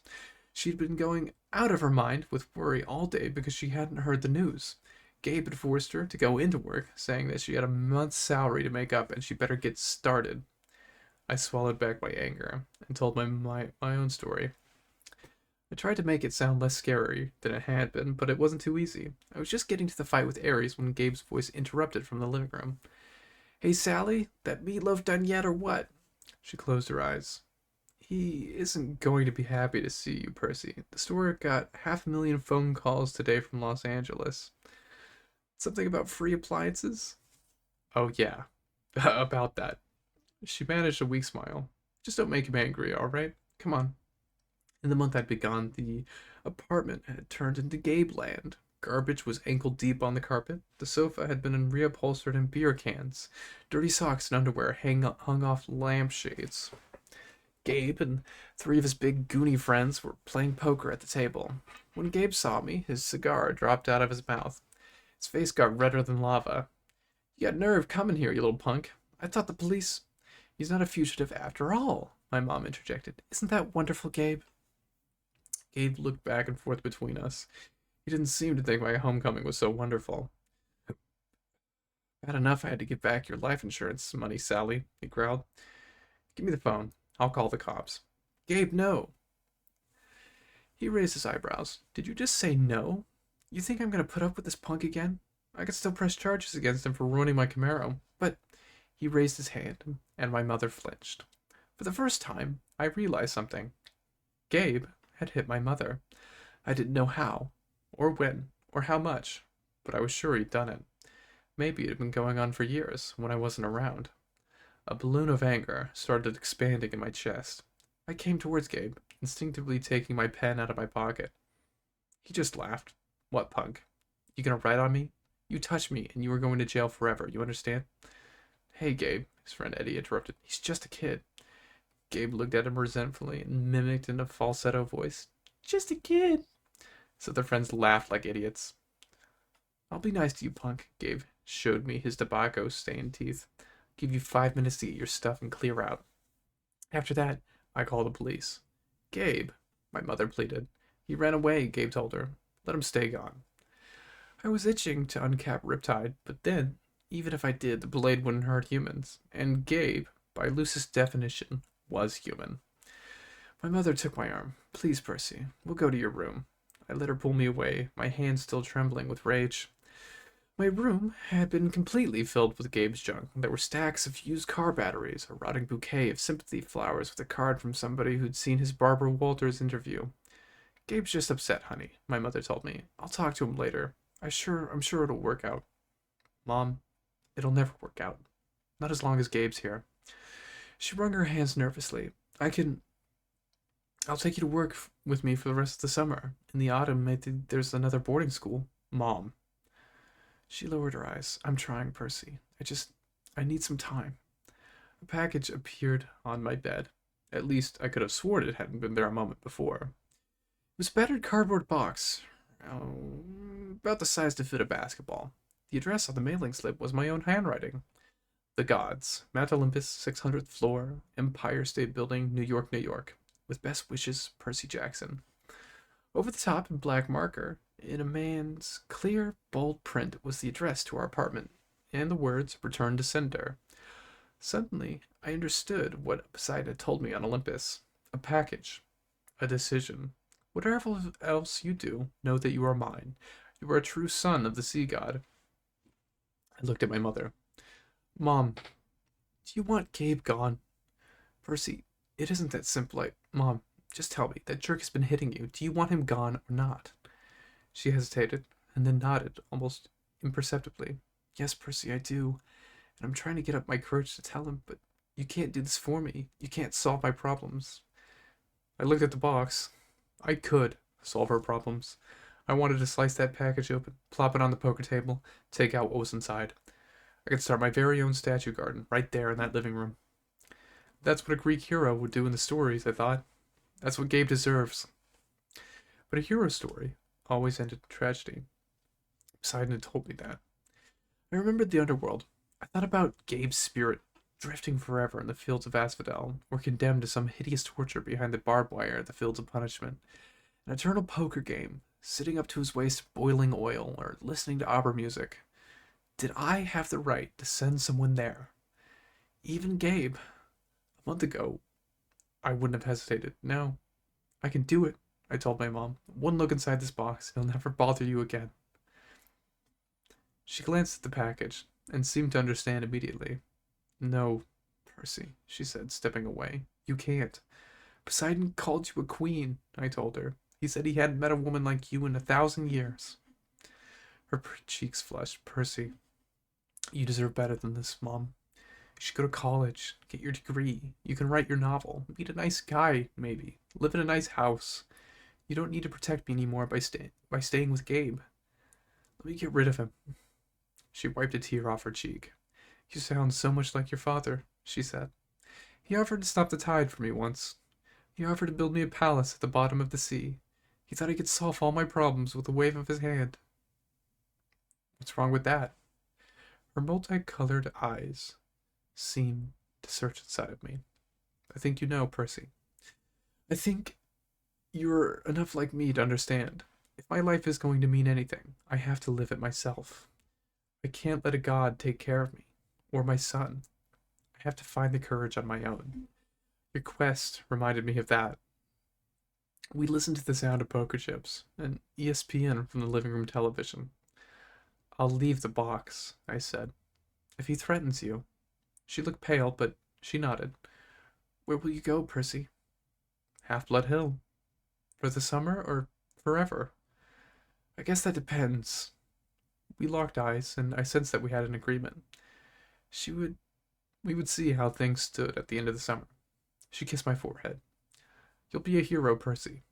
She'd been going out of her mind with worry all day because she hadn't heard the news. Gabe had forced her to go into work, saying that she had a month's salary to make up and she better get started. I swallowed back my anger and told my own story. I tried to make it sound less scary than it had been, but it wasn't too easy. I was just getting to the fight with Ares when Gabe's voice interrupted from the living room. Hey, Sally, that meatloaf done yet or what? She closed her eyes. He isn't going to be happy to see you, Percy. The store got 500,000 phone calls today from Los Angeles. Something about free appliances? Oh, yeah. About that. She managed a weak smile. Just don't make him angry, all right? Come on. In the month I'd been gone, the apartment had turned into Gabe land. Garbage was ankle deep on the carpet. The sofa had been reupholstered in beer cans. Dirty socks and underwear hung off lampshades. Gabe and 3 of his big goony friends were playing poker at the table. When Gabe saw me, his cigar dropped out of his mouth. His face got redder than lava. You got nerve coming here, you little punk. I thought the police... He's not a fugitive after all, my mom interjected. Isn't that wonderful, Gabe? Gabe looked back and forth between us. He didn't seem to think my homecoming was so wonderful. Bad enough I had to give back your life insurance money, Sally, he growled. Give me the phone. I'll call the cops. Gabe, no. He raised his eyebrows. Did you just say no? You think I'm going to put up with this punk again? I could still press charges against him for ruining my Camaro. But he raised his hand, and my mother flinched. For the first time, I realized something. Gabe had hit my mother. I didn't know how, or when, or how much, but I was sure he'd done it. Maybe it had been going on for years, when I wasn't around. A balloon of anger started expanding in my chest. I came towards Gabe, instinctively taking my pen out of my pocket. He just laughed. What, punk? You gonna write on me? You touched me, and you are going to jail forever, you understand? Hey, Gabe, his friend Eddie interrupted. He's just a kid. Gabe looked at him resentfully and mimicked in a falsetto voice. Just a kid. So their friends laughed like idiots. I'll be nice to you, punk. Gabe showed me his tobacco-stained teeth. Give you 5 minutes to get your stuff and clear out. After that, I called the police. Gabe, my mother pleaded. He ran away, Gabe told her. Let him stay gone. I was itching to uncap Riptide, but then, even if I did, the blade wouldn't hurt humans. And Gabe, by loosest definition, was human. My mother took my arm. Please, Percy, we'll go to your room. I let her pull me away, my hands still trembling with rage. My room had been completely filled with Gabe's junk. There were stacks of used car batteries, a rotting bouquet of sympathy flowers with a card from somebody who'd seen his Barbara Walters interview. Gabe's just upset, honey, my mother told me. I'll talk to him later. I'm sure it'll work out. Mom, it'll never work out. Not as long as Gabe's here. She wrung her hands nervously. I'll take you to work with me for the rest of the summer. In the autumn, maybe there's another boarding school. Mom. She lowered her eyes. I'm trying, Percy. I need some time. A package appeared on my bed. At least I could have sworn it hadn't been there a moment before. It was a battered cardboard box, about the size to fit a basketball. The address on the mailing slip was my own handwriting. The Gods, Mount Olympus, 600th floor, Empire State Building, New York, New York. With best wishes, Percy Jackson. Over the top in black marker, in a man's clear, bold print, was the address to our apartment, and the words, Return to Sender. Suddenly, I understood what Poseidon had told me on Olympus. A package. A decision. Whatever else you do, know that you are mine. You are a true son of the sea god. I looked at my mother. Mom, do you want Gabe gone? Percy, it isn't that simple. Mom, just tell me, that jerk has been hitting you. Do you want him gone or not? She hesitated, and then nodded, almost imperceptibly. Yes, Percy, I do. And I'm trying to get up my courage to tell him, but you can't do this for me. You can't solve my problems. I looked at the box. I could solve her problems. I wanted to slice that package open, plop it on the poker table, take out what was inside. I could start my very own statue garden right there in that living room. That's what a Greek hero would do in the stories, I thought. That's what Gabe deserves. But a hero story always ended in tragedy. Poseidon had told me that. I remembered the underworld. I thought about Gabe's spirit drifting forever in the fields of asphodel, or condemned to some hideous torture behind the barbed wire at the fields of punishment. An eternal poker game, sitting up to his waist boiling oil, or listening to opera music. Did I have the right to send someone there? Even Gabe. A month ago, I wouldn't have hesitated. No, I can do it, I told my mom. One look inside this box, and it'll never bother you again. She glanced at the package, and seemed to understand immediately. No, Percy, she said, stepping away. You can't. Poseidon called you a queen, I told her. He said he hadn't met a woman like you in 1,000 years. Her cheeks flushed. Percy, you deserve better than this, Mom. You should go to college, get your degree. You can write your novel, meet a nice guy, maybe. Live in a nice house. You don't need to protect me anymore by staying with Gabe. Let me get rid of him. She wiped a tear off her cheek. You sound so much like your father, she said. He offered to stop the tide for me once. He offered to build me a palace at the bottom of the sea. He thought he could solve all my problems with a wave of his hand. What's wrong with that? Her multicolored eyes seemed to search inside of me. I think you know, Percy. I think you're enough like me to understand. If my life is going to mean anything, I have to live it myself. I can't let a god take care of me, or my son. I have to find the courage on my own. Your quest reminded me of that. We listened to the sound of poker chips and ESPN from the living room television. I'll leave the box, I said, if he threatens you. She looked pale, but she nodded. Where will you go, Percy? Half-Blood Hill. For the summer or forever? I guess that depends. We locked eyes, and I sensed that we had an agreement. She would We would see how things stood at the end of the summer. She kissed my forehead. You'll be a hero, Percy.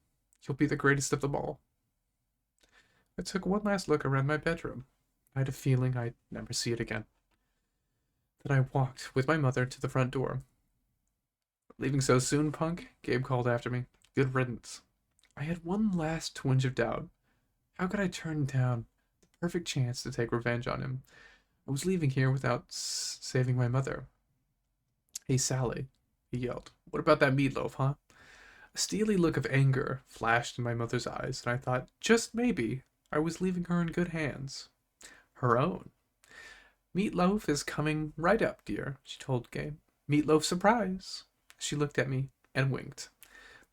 You'll be the greatest of them all. I took one last look around my bedroom. I had a feeling I'd never see it again. Then I walked with my mother to the front door. Leaving so soon, punk? Gabe called after me. Good riddance. I had one last twinge of doubt. How could I turn down the perfect chance to take revenge on him? I was leaving here without saving my mother. Hey, Sally, he yelled. What about that meatloaf, huh? A steely look of anger flashed in my mother's eyes, and I thought, just maybe, I was leaving her in good hands. Her own. Meatloaf is coming right up, dear, she told Gabe. Meatloaf surprise. She looked at me and winked.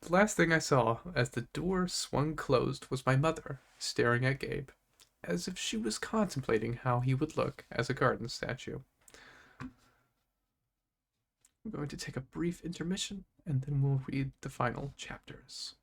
The last thing I saw as the door swung closed was my mother staring at Gabe, as if she was contemplating how he would look as a garden statue. I'm going to take a brief intermission, and then we'll read the final chapters.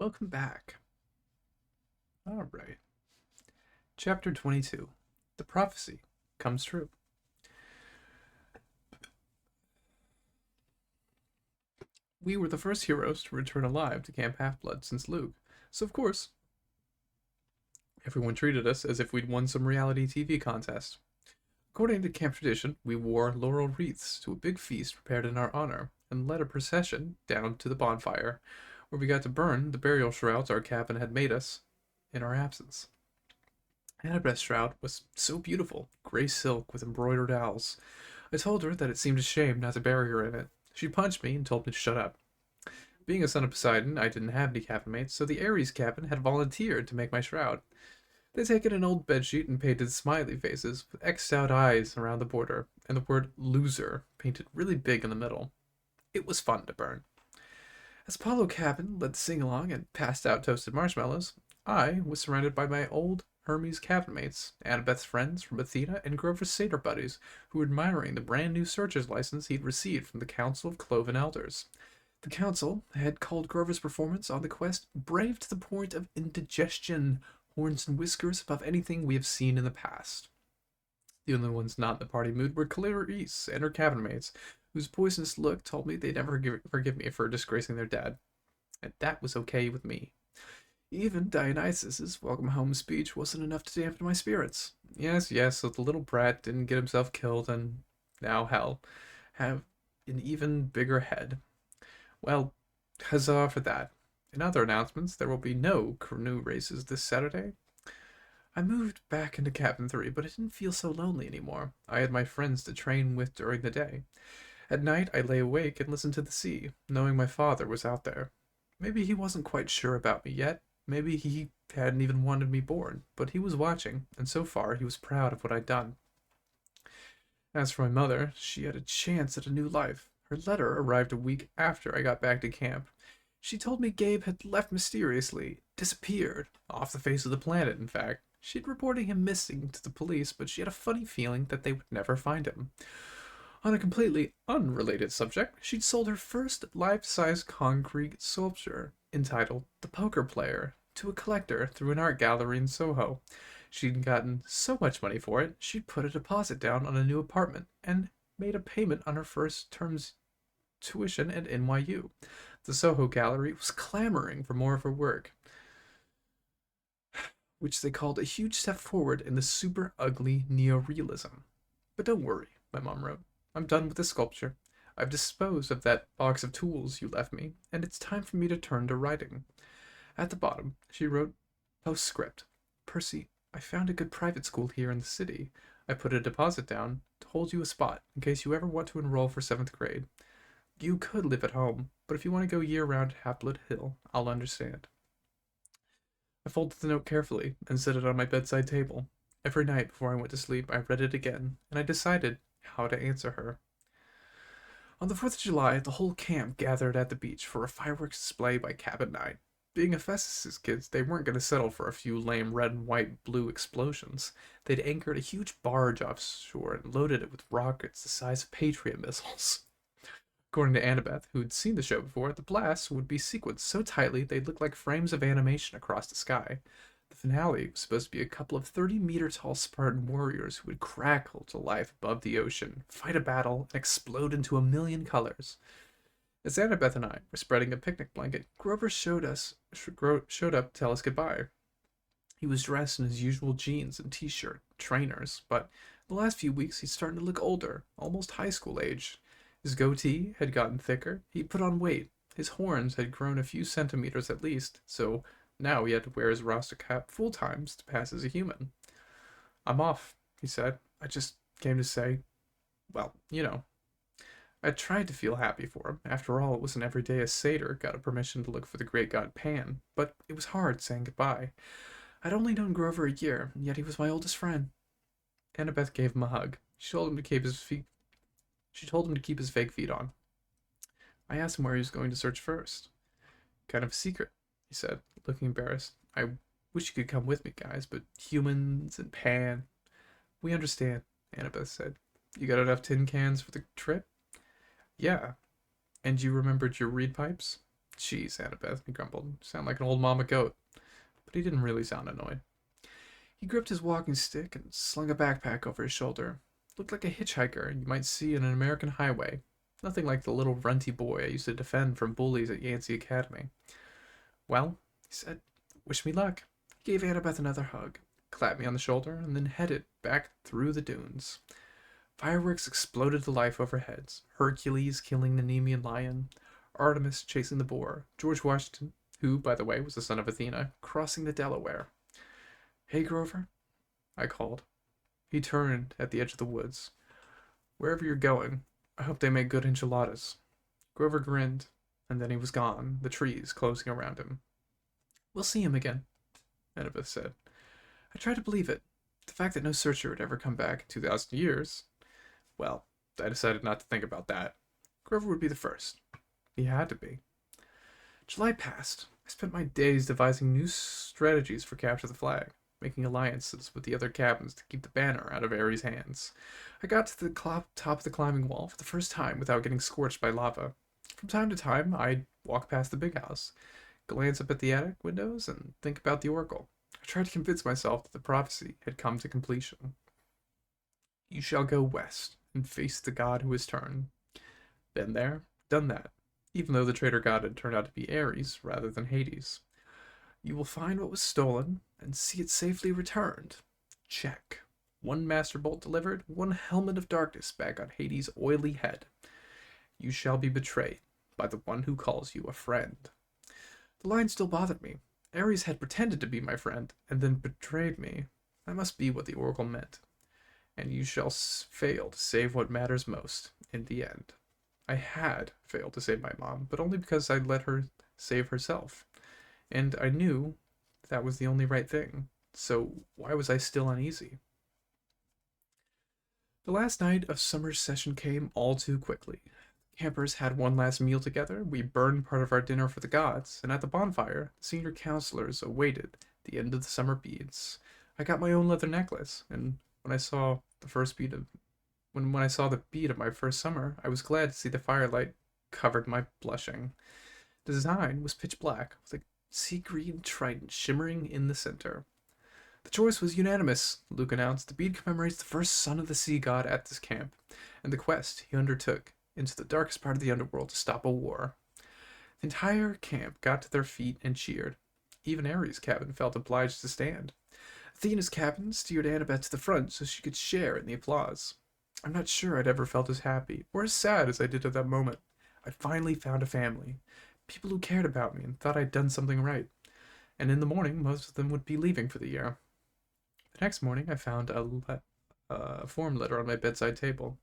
Welcome back. All right. Chapter 22. The prophecy comes true. We were the first heroes to return alive to Camp Half-Blood since Luke, So, of course, everyone treated us as if we'd won some reality TV contest. According to camp tradition, we wore laurel wreaths to a big feast prepared in our honor and led a procession down to the bonfire, where we got to burn the burial shrouds our cabin had made us in our absence. Annabeth's shroud was so beautiful, gray silk with embroidered owls. I told her that it seemed a shame not to bury her in it. She punched me and told me to shut up. Being a son of Poseidon, I didn't have any cabin mates, so the Ares cabin had volunteered to make my shroud. They'd taken an old bedsheet and painted smiley faces with X'd out eyes around the border, and the word loser painted really big in the middle. It was fun to burn. As Apollo Cabin led the sing along and passed out toasted marshmallows, I was surrounded by my old Hermes cabin mates, Annabeth's friends from Athena, and Grover's satyr buddies, who were admiring the brand new searcher's license he'd received from the Council of Cloven Elders. The council had called Grover's performance on the quest brave to the point of indigestion, horns and whiskers above anything we have seen in the past. The only ones not in the party mood were Clarice and her cabin mates, whose poisonous look told me they'd never forgive me for disgracing their dad. And that was okay with me. Even Dionysus's welcome home speech wasn't enough to dampen my spirits. Yes, so the little brat didn't get himself killed and now, hell, have an even bigger head. Well, huzzah for that. In other announcements, there will be no canoe races this Saturday. I moved back into Cabin 3, but it didn't feel so lonely anymore. I had my friends to train with during the day. At night, I lay awake and listened to the sea, knowing my father was out there. Maybe he wasn't quite sure about me yet. Maybe he hadn't even wanted me born, but he was watching, and so far he was proud of what I'd done. As for my mother, she had a chance at a new life. Her letter arrived a week after I got back to camp. She told me Gabe had left mysteriously, disappeared, off the face of the planet, in fact. She'd reported him missing to the police, but she had a funny feeling that they would never find him. On a completely unrelated subject, she'd sold her first life-size concrete sculpture, entitled The Poker Player, to a collector through an art gallery in Soho. She'd gotten so much money for it, she'd put a deposit down on a new apartment and made a payment on her first term's tuition at NYU. The Soho Gallery was clamoring for more of her work, which they called a huge step forward in the super ugly neorealism. But don't worry, my mom wrote. I'm done with the sculpture. I've disposed of that box of tools you left me, and it's time for me to turn to writing. At the bottom, she wrote, Postscript. Percy, I found a good private school here in the city. I put a deposit down to hold you a spot in case you ever want to enroll for 7th grade. You could live at home, but if you want to go year-round to Haplet Hill, I'll understand. I folded the note carefully and set it on my bedside table. Every night before I went to sleep, I read it again, and I decided how to answer her. On the 4th of July, the whole camp gathered at the beach for a fireworks display by Cabin 9. Being Hephaestus' kids, they weren't going to settle for a few lame red and white blue explosions. They'd anchored a huge barge offshore and loaded it with rockets the size of Patriot missiles. According to Annabeth, who'd seen the show before, the blasts would be sequenced so tightly they'd look like frames of animation across the sky. The finale was supposed to be a couple of 30-meter-tall Spartan warriors who would crackle to life above the ocean, fight a battle, and explode into a million colors. As Annabeth and I were spreading a picnic blanket, Grover showed up to tell us goodbye. He was dressed in his usual jeans and t-shirt, trainers, but in the last few weeks he's starting to look older, almost high school age. His goatee had gotten thicker, he'd put on weight, his horns had grown a few centimeters at least, so now he had to wear his roster cap full times to pass as a human. I'm off, he said. I just came to say, well, I tried to feel happy for him. After all, it wasn't every day a satyr got a permission to look for the great god Pan, but it was hard saying goodbye. I'd only known Grover a year, and yet he was my oldest friend. Annabeth gave him a hug. She told him to keep his fake feet on. I asked him where he was going to search first. Kind of a secret, he said, looking embarrassed. I wish you could come with me, guys, but humans and Pan. We understand, Annabeth said. You got enough tin cans for the trip? Yeah. And you remembered your reed pipes? Jeez, Annabeth, he grumbled. You sound like an old mama goat. But he didn't really sound annoyed. He gripped his walking stick and slung a backpack over his shoulder. Looked like a hitchhiker you might see on an American highway. Nothing like the little runty boy I used to defend from bullies at Yancey Academy. Well, he said, Wish me luck. He gave Annabeth another hug, clapped me on the shoulder, and then headed back through the dunes. Fireworks exploded to life overhead. Hercules killing the Nemean lion, Artemis chasing the boar, George Washington, who, by the way, was the son of Athena, crossing the Delaware. Hey, Grover, I called. He turned at the edge of the woods. Wherever you're going, I hope they make good enchiladas. Grover grinned, and then he was gone, the trees closing around him. We'll see him again, Annabeth said. I tried to believe it. The fact that no searcher had ever come back in 2,000 years. Well, I decided not to think about that. Grover would be the first. He had to be. July passed. I spent my days devising new strategies for capture the flag, making alliances with the other cabins to keep the banner out of Ares' hands. I got to the top of the climbing wall for the first time without getting scorched by lava. From time to time, I'd walk past the big house, glance up at the attic windows, and think about the oracle. I tried to convince myself that the prophecy had come to completion. You shall go west and face the god who has turned. Been there, done that, even though the traitor god had turned out to be Ares rather than Hades. You will find what was stolen and see it safely returned. Check. One master bolt delivered, one helmet of darkness back on Hades' oily head. You shall be betrayed by the one who calls you a friend. The line still bothered me. Ares had pretended to be my friend and then betrayed me. That must be what the oracle meant. And you shall fail to save what matters most in the end. I had failed to save my mom, but only because I let her save herself. And I knew that was the only right thing. So why was I still uneasy? The last night of summer session came all too quickly. Campers had one last meal together, we burned part of our dinner for the gods, and at the bonfire, the senior counselors awaited the end of the summer beads. I got my own leather necklace, and when I saw the bead of my first summer, I was glad to see the firelight covered my blushing. The design was pitch black, with a sea green trident shimmering in the center. The choice was unanimous, Luke announced. The bead commemorates the first son of the sea god at this camp, and the quest he undertook into the darkest part of the underworld to stop a war. The entire camp got to their feet and cheered. Even Ares' cabin felt obliged to stand. Athena's cabin steered Annabeth to the front so she could share in the applause. I'm not sure I'd ever felt as happy or as sad as I did at that moment. I'd finally found a family, people who cared about me and thought I'd done something right. And in the morning, most of them would be leaving for the year. The next morning, I found a form letter on my bedside table.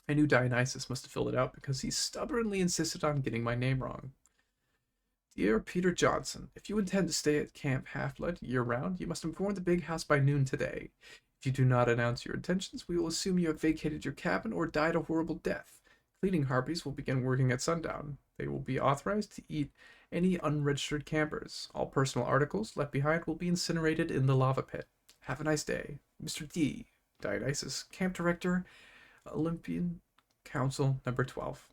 I knew Dionysus must have filled it out because he stubbornly insisted on getting my name wrong. Dear Peter Johnson, if you intend to stay at Camp Half-Blood year-round, you must inform the big house by noon today. If you do not announce your intentions, we will assume you have vacated your cabin or died a horrible death. Cleaning harpies will begin working at sundown. They will be authorized to eat any unregistered campers. All personal articles left behind will be incinerated in the lava pit. Have a nice day. Mr. D. Dionysus, Camp Director, Olympian Council number 12.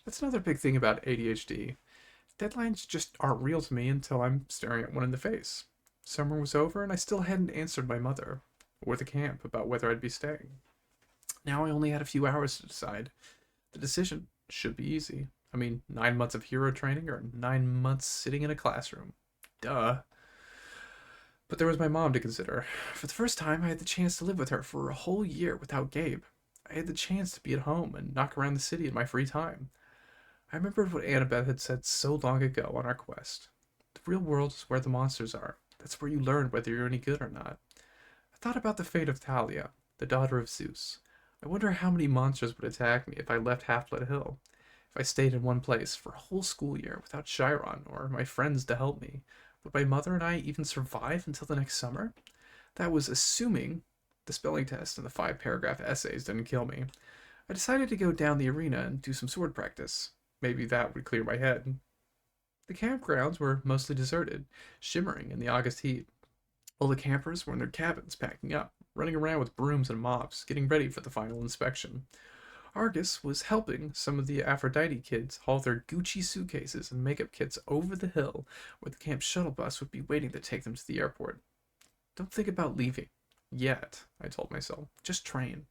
That's another big thing about ADHD. Deadlines just aren't real to me until I'm staring at one in the face. Summer was over and I still hadn't answered my mother or the camp about whether I'd be staying. Now I only had a few hours to decide. The decision should be easy. 9 months of hero training or 9 months sitting in a classroom. Duh. But there was my mom to consider. For the first time, I had the chance to live with her for a whole year without Gabe. I had the chance to be at home and knock around the city in my free time. I remembered what Annabeth had said so long ago on our quest. The real world is where the monsters are. That's where you learn whether you're any good or not. I thought about the fate of Thalia, the daughter of Zeus. I wonder how many monsters would attack me if I left Half-Blood Hill. If I stayed in one place for a whole school year without Chiron or my friends to help me. Would my mother and I even survive until the next summer? That was assuming the spelling test and the 5-paragraph essays didn't kill me. I decided to go down the arena and do some sword practice. Maybe that would clear my head. The campgrounds were mostly deserted, shimmering in the August heat. All the campers were in their cabins packing up, running around with brooms and mops, getting ready for the final inspection. Argus was helping some of the Aphrodite kids haul their Gucci suitcases and makeup kits over the hill where the camp shuttle bus would be waiting to take them to the airport. Don't think about leaving. Yet, I told myself. Just train.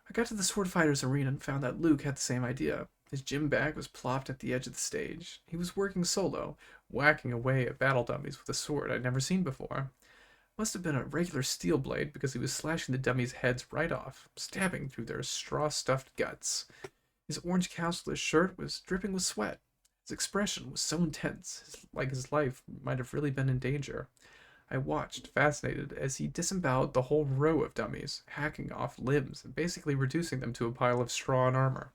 I got to the sword fighters arena and found that Luke had the same idea. His gym bag was plopped at the edge of the stage. He was working solo, whacking away at battle dummies with a sword I'd never seen before. Must have been a regular steel blade because he was slashing the dummies' heads right off, stabbing through their straw-stuffed guts. His orange councilor's shirt was dripping with sweat. His expression was so intense, like his life might have really been in danger. I watched, fascinated, as he disemboweled the whole row of dummies, hacking off limbs and basically reducing them to a pile of straw and armor.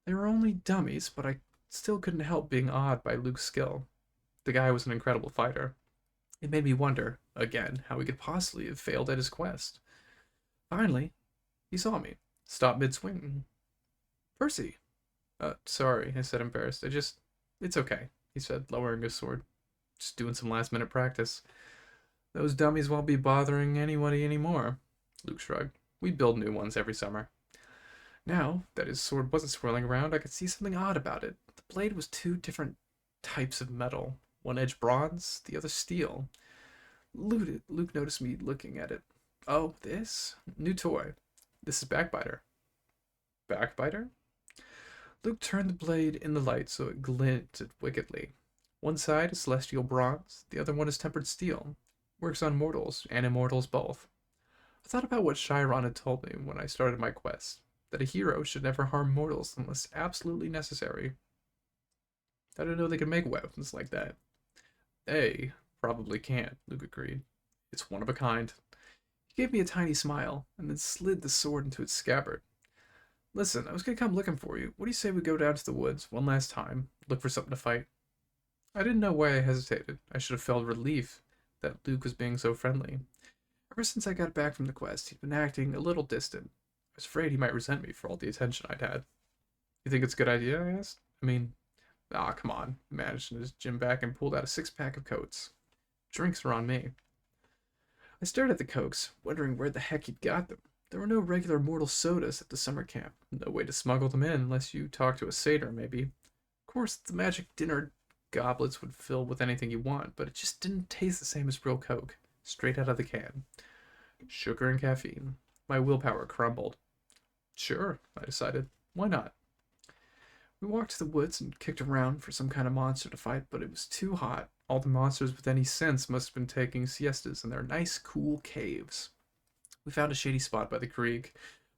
They were only dummies, but I still couldn't help being awed by Luke's skill. The guy was an incredible fighter. It made me wonder, again, how he could possibly have failed at his quest. Finally, he saw me, stopped mid-swing. Percy. Sorry, I said, embarrassed. It's okay, he said, lowering his sword. Just doing some last-minute practice. Those dummies won't be bothering anybody anymore. Luke shrugged. We build new ones every summer. Now that his sword wasn't swirling around, I could see something odd about it. The blade was two different types of metal. One edge bronze, the other steel. Luke noticed me looking at it. Oh, this? New toy. This is Backbiter. Backbiter? Luke turned the blade in the light so it glinted wickedly. One side is celestial bronze, the other one is tempered steel. Works on mortals and immortals both. I thought about what Chiron had told me when I started my quest, that a hero should never harm mortals unless absolutely necessary. I didn't know they could make weapons like that. They probably can't, Luke agreed. It's one of a kind. He gave me a tiny smile, and then slid the sword into its scabbard. Listen, I was gonna come looking for you. What do you say we go down to the woods one last time, look for something to fight? I didn't know why I hesitated. I should have felt relief that Luke was being so friendly. Ever since I got back from the quest, he'd been acting a little distant. I was afraid he might resent me for all the attention I'd had. You think it's a good idea? I asked. Come on. He managed in his gym bag and pulled out a six-pack of Cokes. Drinks are on me. I stared at the Cokes, wondering where the heck he'd got them. There were no regular mortal sodas at the summer camp. No way to smuggle them in unless you talked to a satyr, maybe. Of course, the magic dinner goblets would fill with anything you want, but it just didn't taste the same as real Coke, straight out of the can. Sugar and caffeine. My willpower crumbled. Sure, I decided. Why not? We walked to the woods and kicked around for some kind of monster to fight, but it was too hot. All the monsters with any sense must have been taking siestas in their nice, cool caves. We found a shady spot by the creek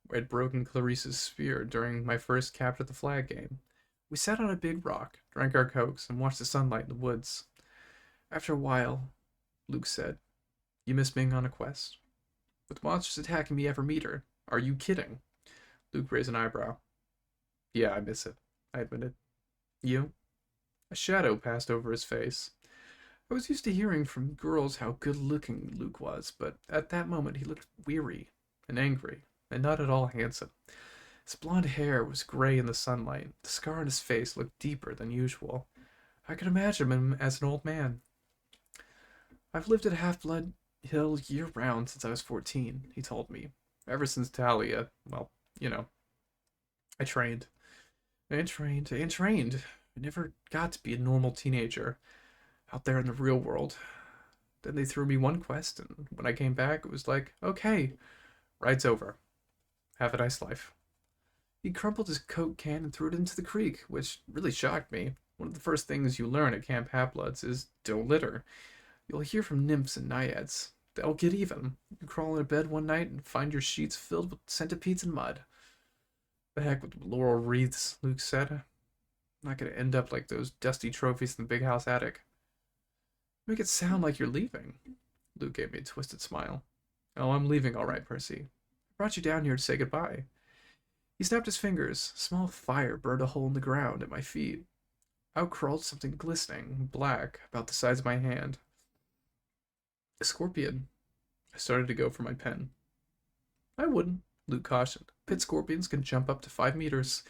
where I'd broken Clarice's spear during my first capture the flag game. We sat on a big rock, drank our Cokes, and watched the sunlight in the woods. After a while, Luke said, You miss being on a quest? With monsters attacking me every meter. Are you kidding? Luke raised an eyebrow. Yeah, I miss it, I admitted. You? A shadow passed over his face. I was used to hearing from girls how good-looking Luke was, but at that moment he looked weary and angry, and not at all handsome. His blonde hair was gray in the sunlight. The scar on his face looked deeper than usual. I could imagine him as an old man. I've lived at Half-Blood Hill year-round since I was 14, he told me. Ever since Talia, I trained. And trained, and trained. I never got to be a normal teenager out there in the real world. Then they threw me one quest, and when I came back, it was like, okay, ride's over. Have a nice life. He crumpled his Coke can and threw it into the creek, which really shocked me. One of the first things you learn at Camp Half-Bloods is don't litter. You'll hear from nymphs and naiads. They'll get even. You crawl into bed one night and find your sheets filled with centipedes and mud. The heck with laurel wreaths, Luke said. I'm not going to end up like those dusty trophies in the big house attic. Make it sound like you're leaving. Luke gave me a twisted smile. Oh, I'm leaving all right, Percy. I brought you down here to say goodbye. He snapped his fingers. A small fire burned a hole in the ground at my feet. Out crawled something glistening, black, about the size of my hand. A scorpion. I started to go for my pen. I wouldn't, Luke cautioned. Pit scorpions can jump up to 5 meters.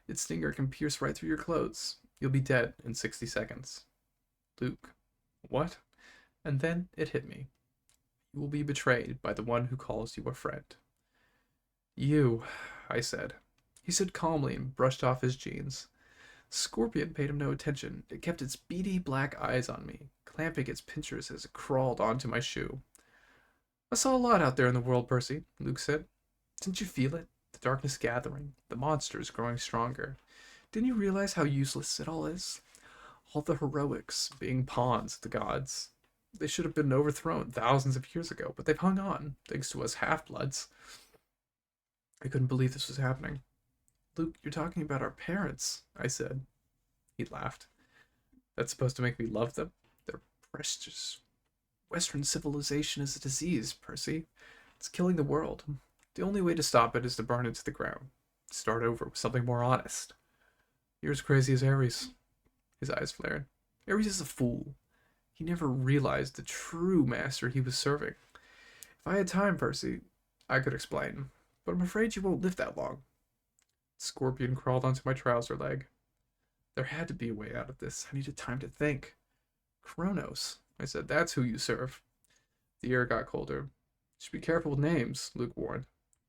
Its stinger can pierce right through your clothes. You'll be dead in 60 seconds. Luke. What? And then it hit me. You will be betrayed by the one who calls you a friend. You, I said. He stood calmly and brushed off his jeans. Scorpion paid him no attention. It kept its beady black eyes on me, clamping its pincers as it crawled onto my shoe. I saw a lot out there in the world, Percy, Luke said. Didn't you feel it? The darkness gathering, the monsters growing stronger. Didn't you realize how useless it all is? All the heroics being pawns of the gods. They should have been overthrown thousands of years ago, but they've hung on, thanks to us half-bloods. I couldn't believe this was happening. Luke, you're talking about our parents, I said. He laughed. That's supposed to make me love them? They're precious. Western civilization is a disease, Percy. It's killing the world. The only way to stop it is to burn it to the ground. Start over with something more honest. You're as crazy as Ares. His eyes flared. Ares is a fool. He never realized the true master he was serving. If I had time, Percy, I could explain. But I'm afraid you won't live that long. Scorpion crawled onto my trouser leg. There had to be a way out of this. I needed time to think. Kronos, I said, that's who you serve. The air got colder. You should be careful with names, Luke warned.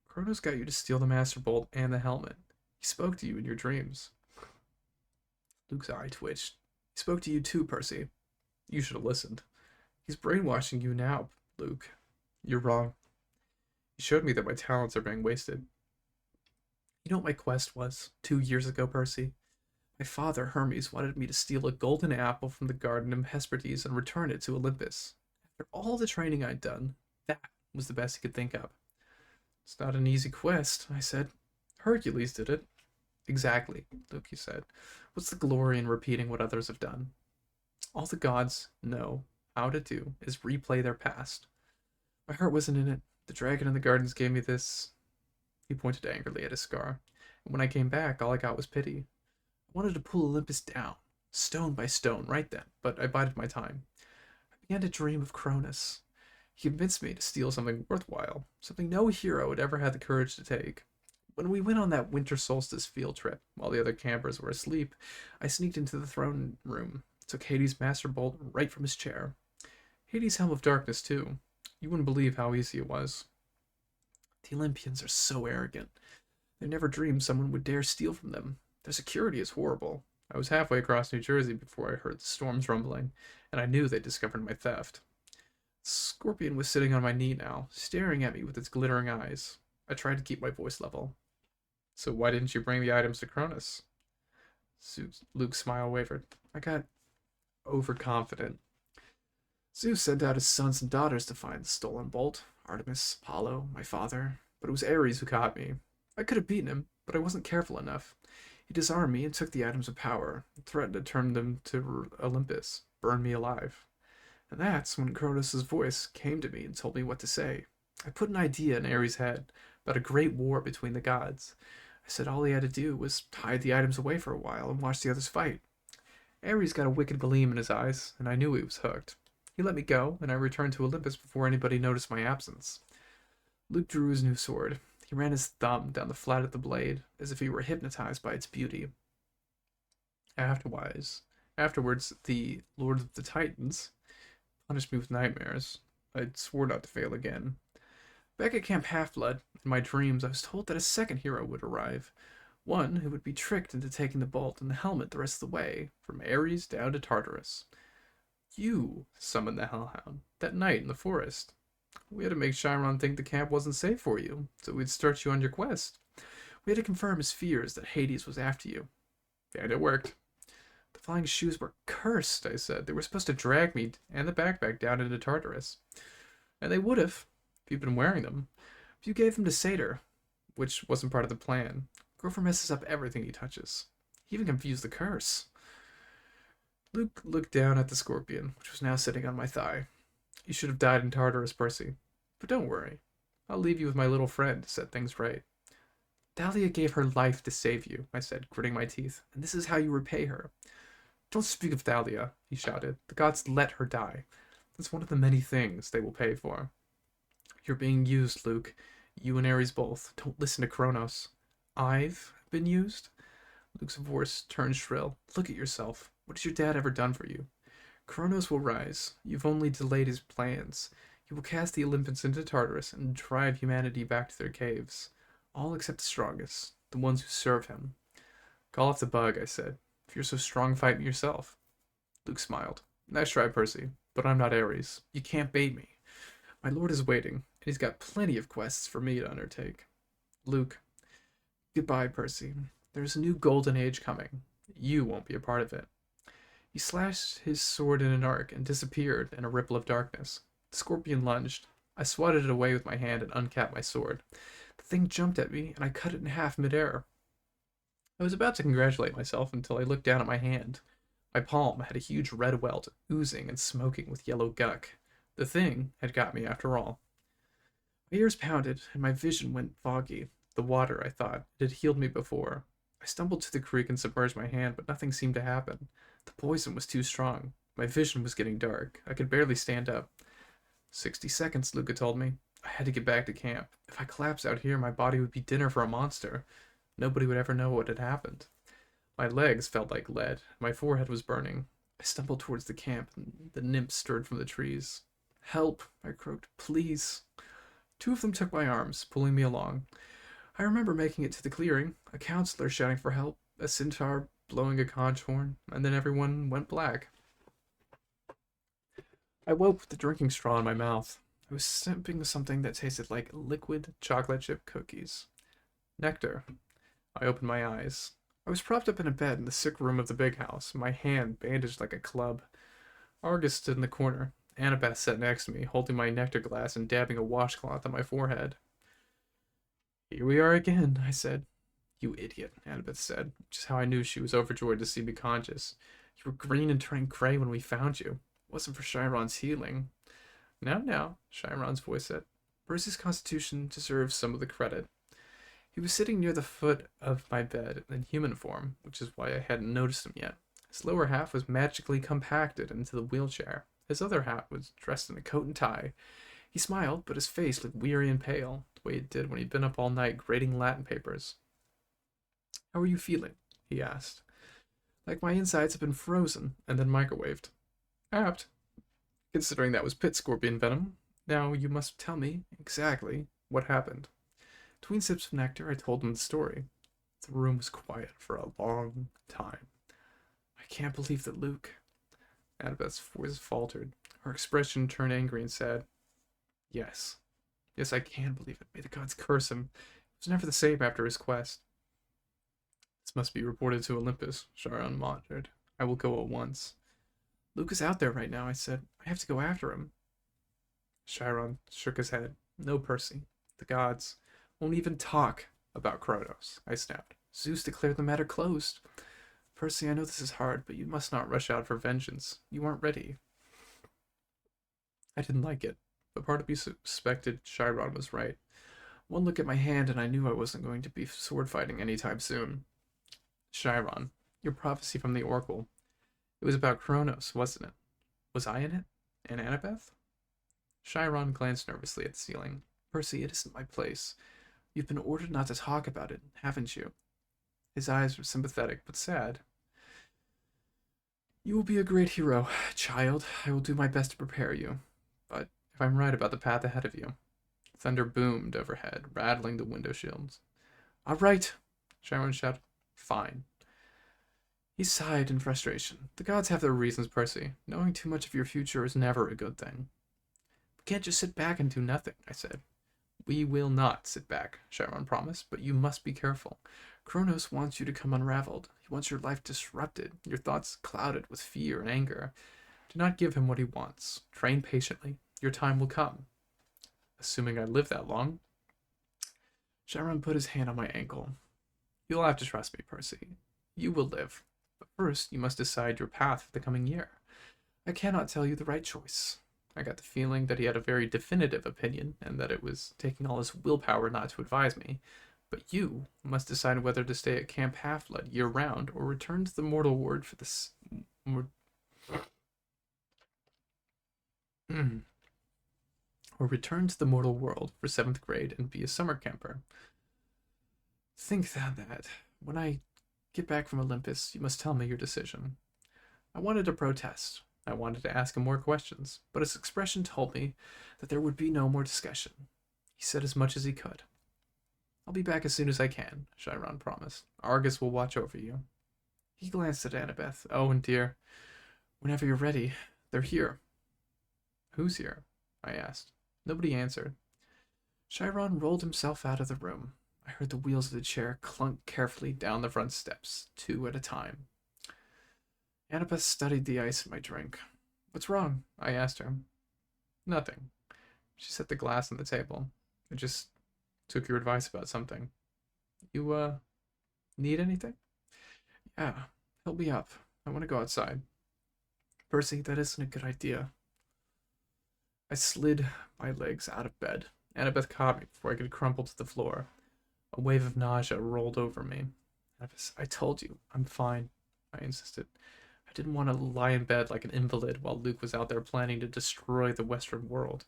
Kronos got you to steal the Master Bolt and the helmet. He spoke to you in your dreams. Luke's eye twitched. He spoke to you too, Percy. You should have listened. He's brainwashing you now, Luke. You're wrong. He showed me that my talents are being wasted. You know what my quest was 2 years ago, Percy? My father, Hermes, wanted me to steal a golden apple from the garden of Hesperides and return it to Olympus. After all the training I'd done, that was the best he could think of. It's not an easy quest, I said. Hercules did it. Exactly, Loki said. What's the glory in repeating what others have done? All the gods know how to do is replay their past. My heart wasn't in it. The dragon in the gardens gave me this. He pointed angrily at his scar. And when I came back, all I got was pity. I wanted to pull Olympus down, stone by stone, right then, but I bided my time. I began to dream of Cronus. He convinced me to steal something worthwhile, something no hero had ever had the courage to take. When we went on that winter solstice field trip, while the other campers were asleep, I sneaked into the throne room, took Hades' Master Bolt right from his chair. Hades' Helm of Darkness, too. You wouldn't believe how easy it was. The Olympians are so arrogant. They never dreamed someone would dare steal from them. Their security is horrible. I was halfway across New Jersey before I heard the storms rumbling, and I knew they'd discovered my theft. The Scorpion was sitting on my knee now, staring at me with its glittering eyes. I tried to keep my voice level. So why didn't you bring the items to Cronus? Luke's smile wavered. I got overconfident. Zeus sent out his sons and daughters to find the stolen bolt. Artemis, Apollo, my father. But it was Ares who caught me. I could have beaten him, but I wasn't careful enough. He disarmed me and took the items of power, and threatened to turn them to Olympus, burn me alive. And that's when Cronus' voice came to me and told me what to say. I put an idea in Ares' head about a great war between the gods. I said all he had to do was hide the items away for a while and watch the others fight. Ares got a wicked gleam in his eyes, and I knew he was hooked. He let me go, and I returned to Olympus before anybody noticed my absence. Luke drew his new sword. He ran his thumb down the flat of the blade, as if he were hypnotized by its beauty. Afterwards, the Lord of the Titans punished me with nightmares. I swore not to fail again. Back at Camp Half-Blood, in my dreams, I was told that a second hero would arrive. One who would be tricked into taking the bolt and the helmet the rest of the way, from Ares down to Tartarus. You summoned the Hellhound, that night in the forest. We had to make Chiron think the camp wasn't safe for you, so we'd start you on your quest. We had to confirm his fears that Hades was after you. And it worked. The flying shoes were cursed, I said. They were supposed to drag me and the backpack down into Tartarus. And they would have, if you'd been wearing them. But you gave them to Satyr, which wasn't part of the plan. Grover messes up everything he touches. He even confused the curse. Luke looked down at the scorpion, which was now sitting on my thigh. You should have died in Tartarus, Percy. But don't worry. I'll leave you with my little friend to set things right. Thalia gave her life to save you, I said, gritting my teeth, and this is how you repay her. Don't speak of Thalia, he shouted. The gods let her die. That's one of the many things they will pay for. You're being used, Luke. You and Ares both. Don't listen to Kronos. I've been used? Luke's voice turned shrill. Look at yourself. What has your dad ever done for you? Kronos will rise. You've only delayed his plans. He will cast the Olympians into Tartarus and drive humanity back to their caves. All except the strongest, the ones who serve him. Call off the bug, I said. If you're so strong, fight me yourself. Luke smiled. Nice try, Percy, but I'm not Ares. You can't bait me. My lord is waiting, and he's got plenty of quests for me to undertake. Luke. Goodbye, Percy. There's a new golden age coming. You won't be a part of it. He slashed his sword in an arc and disappeared in a ripple of darkness. The scorpion lunged. I swatted it away with my hand and uncapped my sword. The thing jumped at me, and I cut it in half midair. I was about to congratulate myself until I looked down at my hand. My palm had a huge red welt, oozing and smoking with yellow guck. The thing had got me after all. My ears pounded, and my vision went foggy. The water, I thought, it had healed me before. I stumbled to the creek and submerged my hand, but nothing seemed to happen. The poison was too strong. My vision was getting dark. I could barely stand up. 60 seconds, Luca told me. I had to get back to camp. If I collapsed out here, my body would be dinner for a monster. Nobody would ever know what had happened. My legs felt like lead. My forehead was burning. I stumbled towards the camp, and the nymphs stirred from the trees. Help, I croaked. Please. Two of them took my arms, pulling me along. I remember making it to the clearing, a counselor shouting for help, a centaur blowing a conch horn, and then everyone went black. I woke with the drinking straw in my mouth. I was sipping something that tasted like liquid chocolate chip cookies. Nectar. I opened my eyes. I was propped up in a bed in the sick room of the big house, my hand bandaged like a club. Argus stood in the corner. Annabeth sat next to me, holding my nectar glass and dabbing a washcloth on my forehead. Here we are again, I said. You idiot, Annabeth said, which is how I knew she was overjoyed to see me conscious. You were green and turning gray when we found you. It wasn't for Chiron's healing. Now, Chiron's voice said. Percy's constitution deserves some of the credit. He was sitting near the foot of my bed in human form, which is why I hadn't noticed him yet. His lower half was magically compacted into the wheelchair. His other half was dressed in a coat and tie. He smiled, but his face looked weary and pale, the way it did when he'd been up all night grading Latin papers. How are you feeling? He asked. Like my insides had been frozen and then microwaved. Apt, considering that was pit scorpion venom. Now you must tell me exactly what happened. Between sips of nectar, I told him the story. The room was quiet for a long time. I can't believe that Luke... Annabeth's voice faltered. Her expression turned angry and sad. Yes. Yes, I can believe it. May the gods curse him. It was never the same after his quest. This must be reported to Olympus, Charon muttered. I will go at once. Luke is out there right now, I said. I have to go after him. Chiron shook his head. No, Percy. The gods won't even talk about Kronos, I snapped. Zeus declared the matter closed. Percy, I know this is hard, but you must not rush out for vengeance. You aren't ready. I didn't like it, but part of me suspected Chiron was right. One look at my hand and I knew I wasn't going to be sword fighting anytime soon. Chiron, your prophecy from the Oracle. It was about Kronos, wasn't it? Was I in it? And Annabeth? Chiron glanced nervously at the ceiling. Percy, it isn't my place. You've been ordered not to talk about it, haven't you? His eyes were sympathetic but sad. You will be a great hero, child. I will do my best to prepare you. But if I'm right about the path ahead of you... Thunder boomed overhead, rattling the window shields. All right, Chiron shouted. Fine. He sighed in frustration. The gods have their reasons, Percy. Knowing too much of your future is never a good thing. We can't just sit back and do nothing, I said. We will not sit back, Chiron promised, but you must be careful. Kronos wants you to come unraveled. He wants your life disrupted, your thoughts clouded with fear and anger. Do not give him what he wants. Train patiently. Your time will come. Assuming I live that long. Chiron put his hand on my ankle. You'll have to trust me, Percy. You will live. But first, you must decide your path for the coming year. I cannot tell you the right choice. I got the feeling that he had a very definitive opinion, and that it was taking all his willpower not to advise me. But you must decide whether to stay at Camp Half-Blood year-round, or return to the mortal world for this... or return to the mortal world for 7th grade and be a summer camper. Think that. When I get back from Olympus, you must tell me your decision. I wanted to protest. I wanted to ask him more questions, but his expression told me that there would be no more discussion. He said as much as he could. I'll be back as soon as I can, Chiron promised. Argus will watch over you. He glanced at Annabeth. Oh, and dear, whenever you're ready, they're here. Who's here? I asked. Nobody answered. Chiron rolled himself out of the room. I heard the wheels of the chair clunk carefully down the front steps, 2 at a time. Annabeth studied the ice in my drink. What's wrong? I asked her. Nothing. She set the glass on the table. I just took your advice about something. You, need anything? Yeah, help me up. I want to go outside. Percy, that isn't a good idea. I slid my legs out of bed. Annabeth caught me before I could crumple to the floor. A wave of nausea rolled over me. I told you, I'm fine, I insisted. I didn't want to lie in bed like an invalid while Luke was out there planning to destroy the Western world.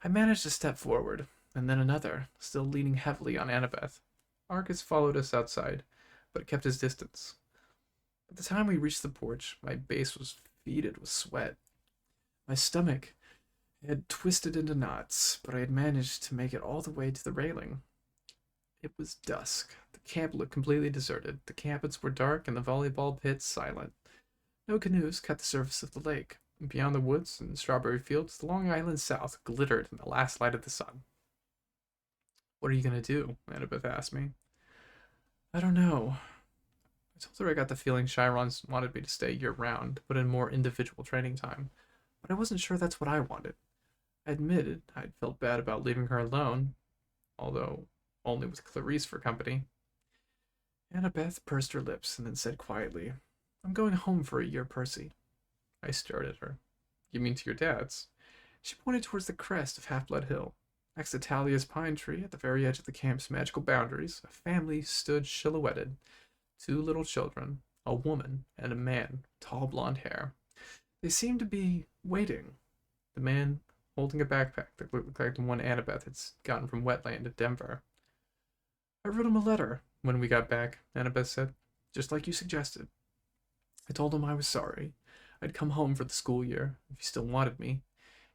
I managed to step forward, and then another, still leaning heavily on Annabeth. Arcus followed us outside, but kept his distance. By the time we reached the porch, my base was beaded with sweat. My stomach had twisted into knots, but I had managed to make it all the way to the railing. It was dusk. The camp looked completely deserted. The cabins were dark and the volleyball pits silent. No canoes cut the surface of the lake. Beyond the woods and strawberry fields, the Long Island South glittered in the last light of the sun. What are you going to do? Annabeth asked me. I don't know. I told her I got the feeling Chiron wanted me to stay year-round, to put in more individual training time, but I wasn't sure that's what I wanted. I admitted I'd felt bad about leaving her alone, although only with Clarice for company. Annabeth pursed her lips and then said quietly, I'm going home for a year, Percy. I stared at her. You mean to your dad's? She pointed towards the crest of Half-Blood Hill. Next to Talia's pine tree, at the very edge of the camp's magical boundaries, a family stood silhouetted. 2 little children, a woman, and a man, tall blonde hair. They seemed to be waiting. The man holding a backpack that looked like the one Annabeth had gotten from Wetland in Denver. I wrote him a letter when we got back, Annabeth said, just like you suggested. I told him I was sorry. I'd come home for the school year, if he still wanted me.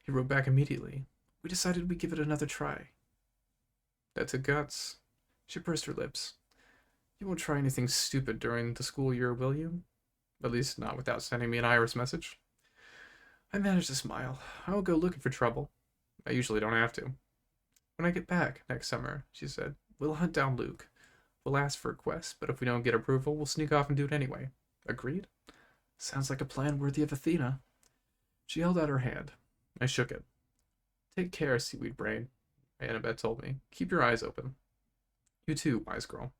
He wrote back immediately. We decided we'd give it another try. That took guts. She pursed her lips. You won't try anything stupid during the school year, will you? At least not without sending me an iris message. I managed to smile. I won't go looking for trouble. I usually don't have to. When I get back next summer, she said, we'll hunt down Luke. We'll ask for a quest, but if we don't get approval, we'll sneak off and do it anyway. Agreed? Sounds like a plan worthy of Athena. She held out her hand. I shook it. Take care, seaweed brain, Annabeth told me. Keep your eyes open. You too, wise girl.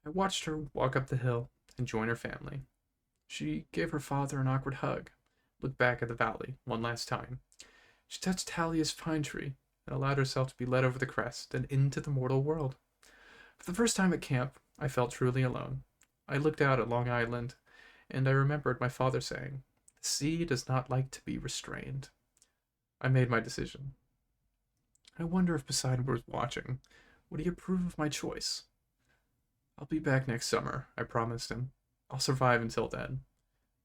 I watched her walk up the hill and join her family. She gave her father an awkward hug, looked back at the valley one last time. She touched Talia's pine tree and allowed herself to be led over the crest and into the mortal world. For the first time at camp, I felt truly alone. I looked out at Long Island, and I remembered my father saying, the sea does not like to be restrained. I made my decision. I wonder if Poseidon was watching. Would he approve of my choice? I'll be back next summer, I promised him. I'll survive until then.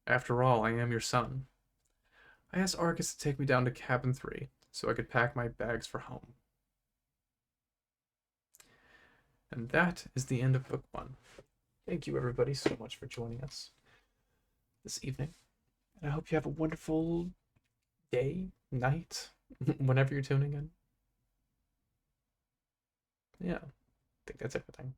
After all, I am your son. I asked Arcus to take me down to cabin 3 so I could pack my bags for home. And that is the end of book 1. Thank you everybody so much for joining us this evening. And I hope you have a wonderful day, night, whenever you're tuning in. Yeah, I think that's everything.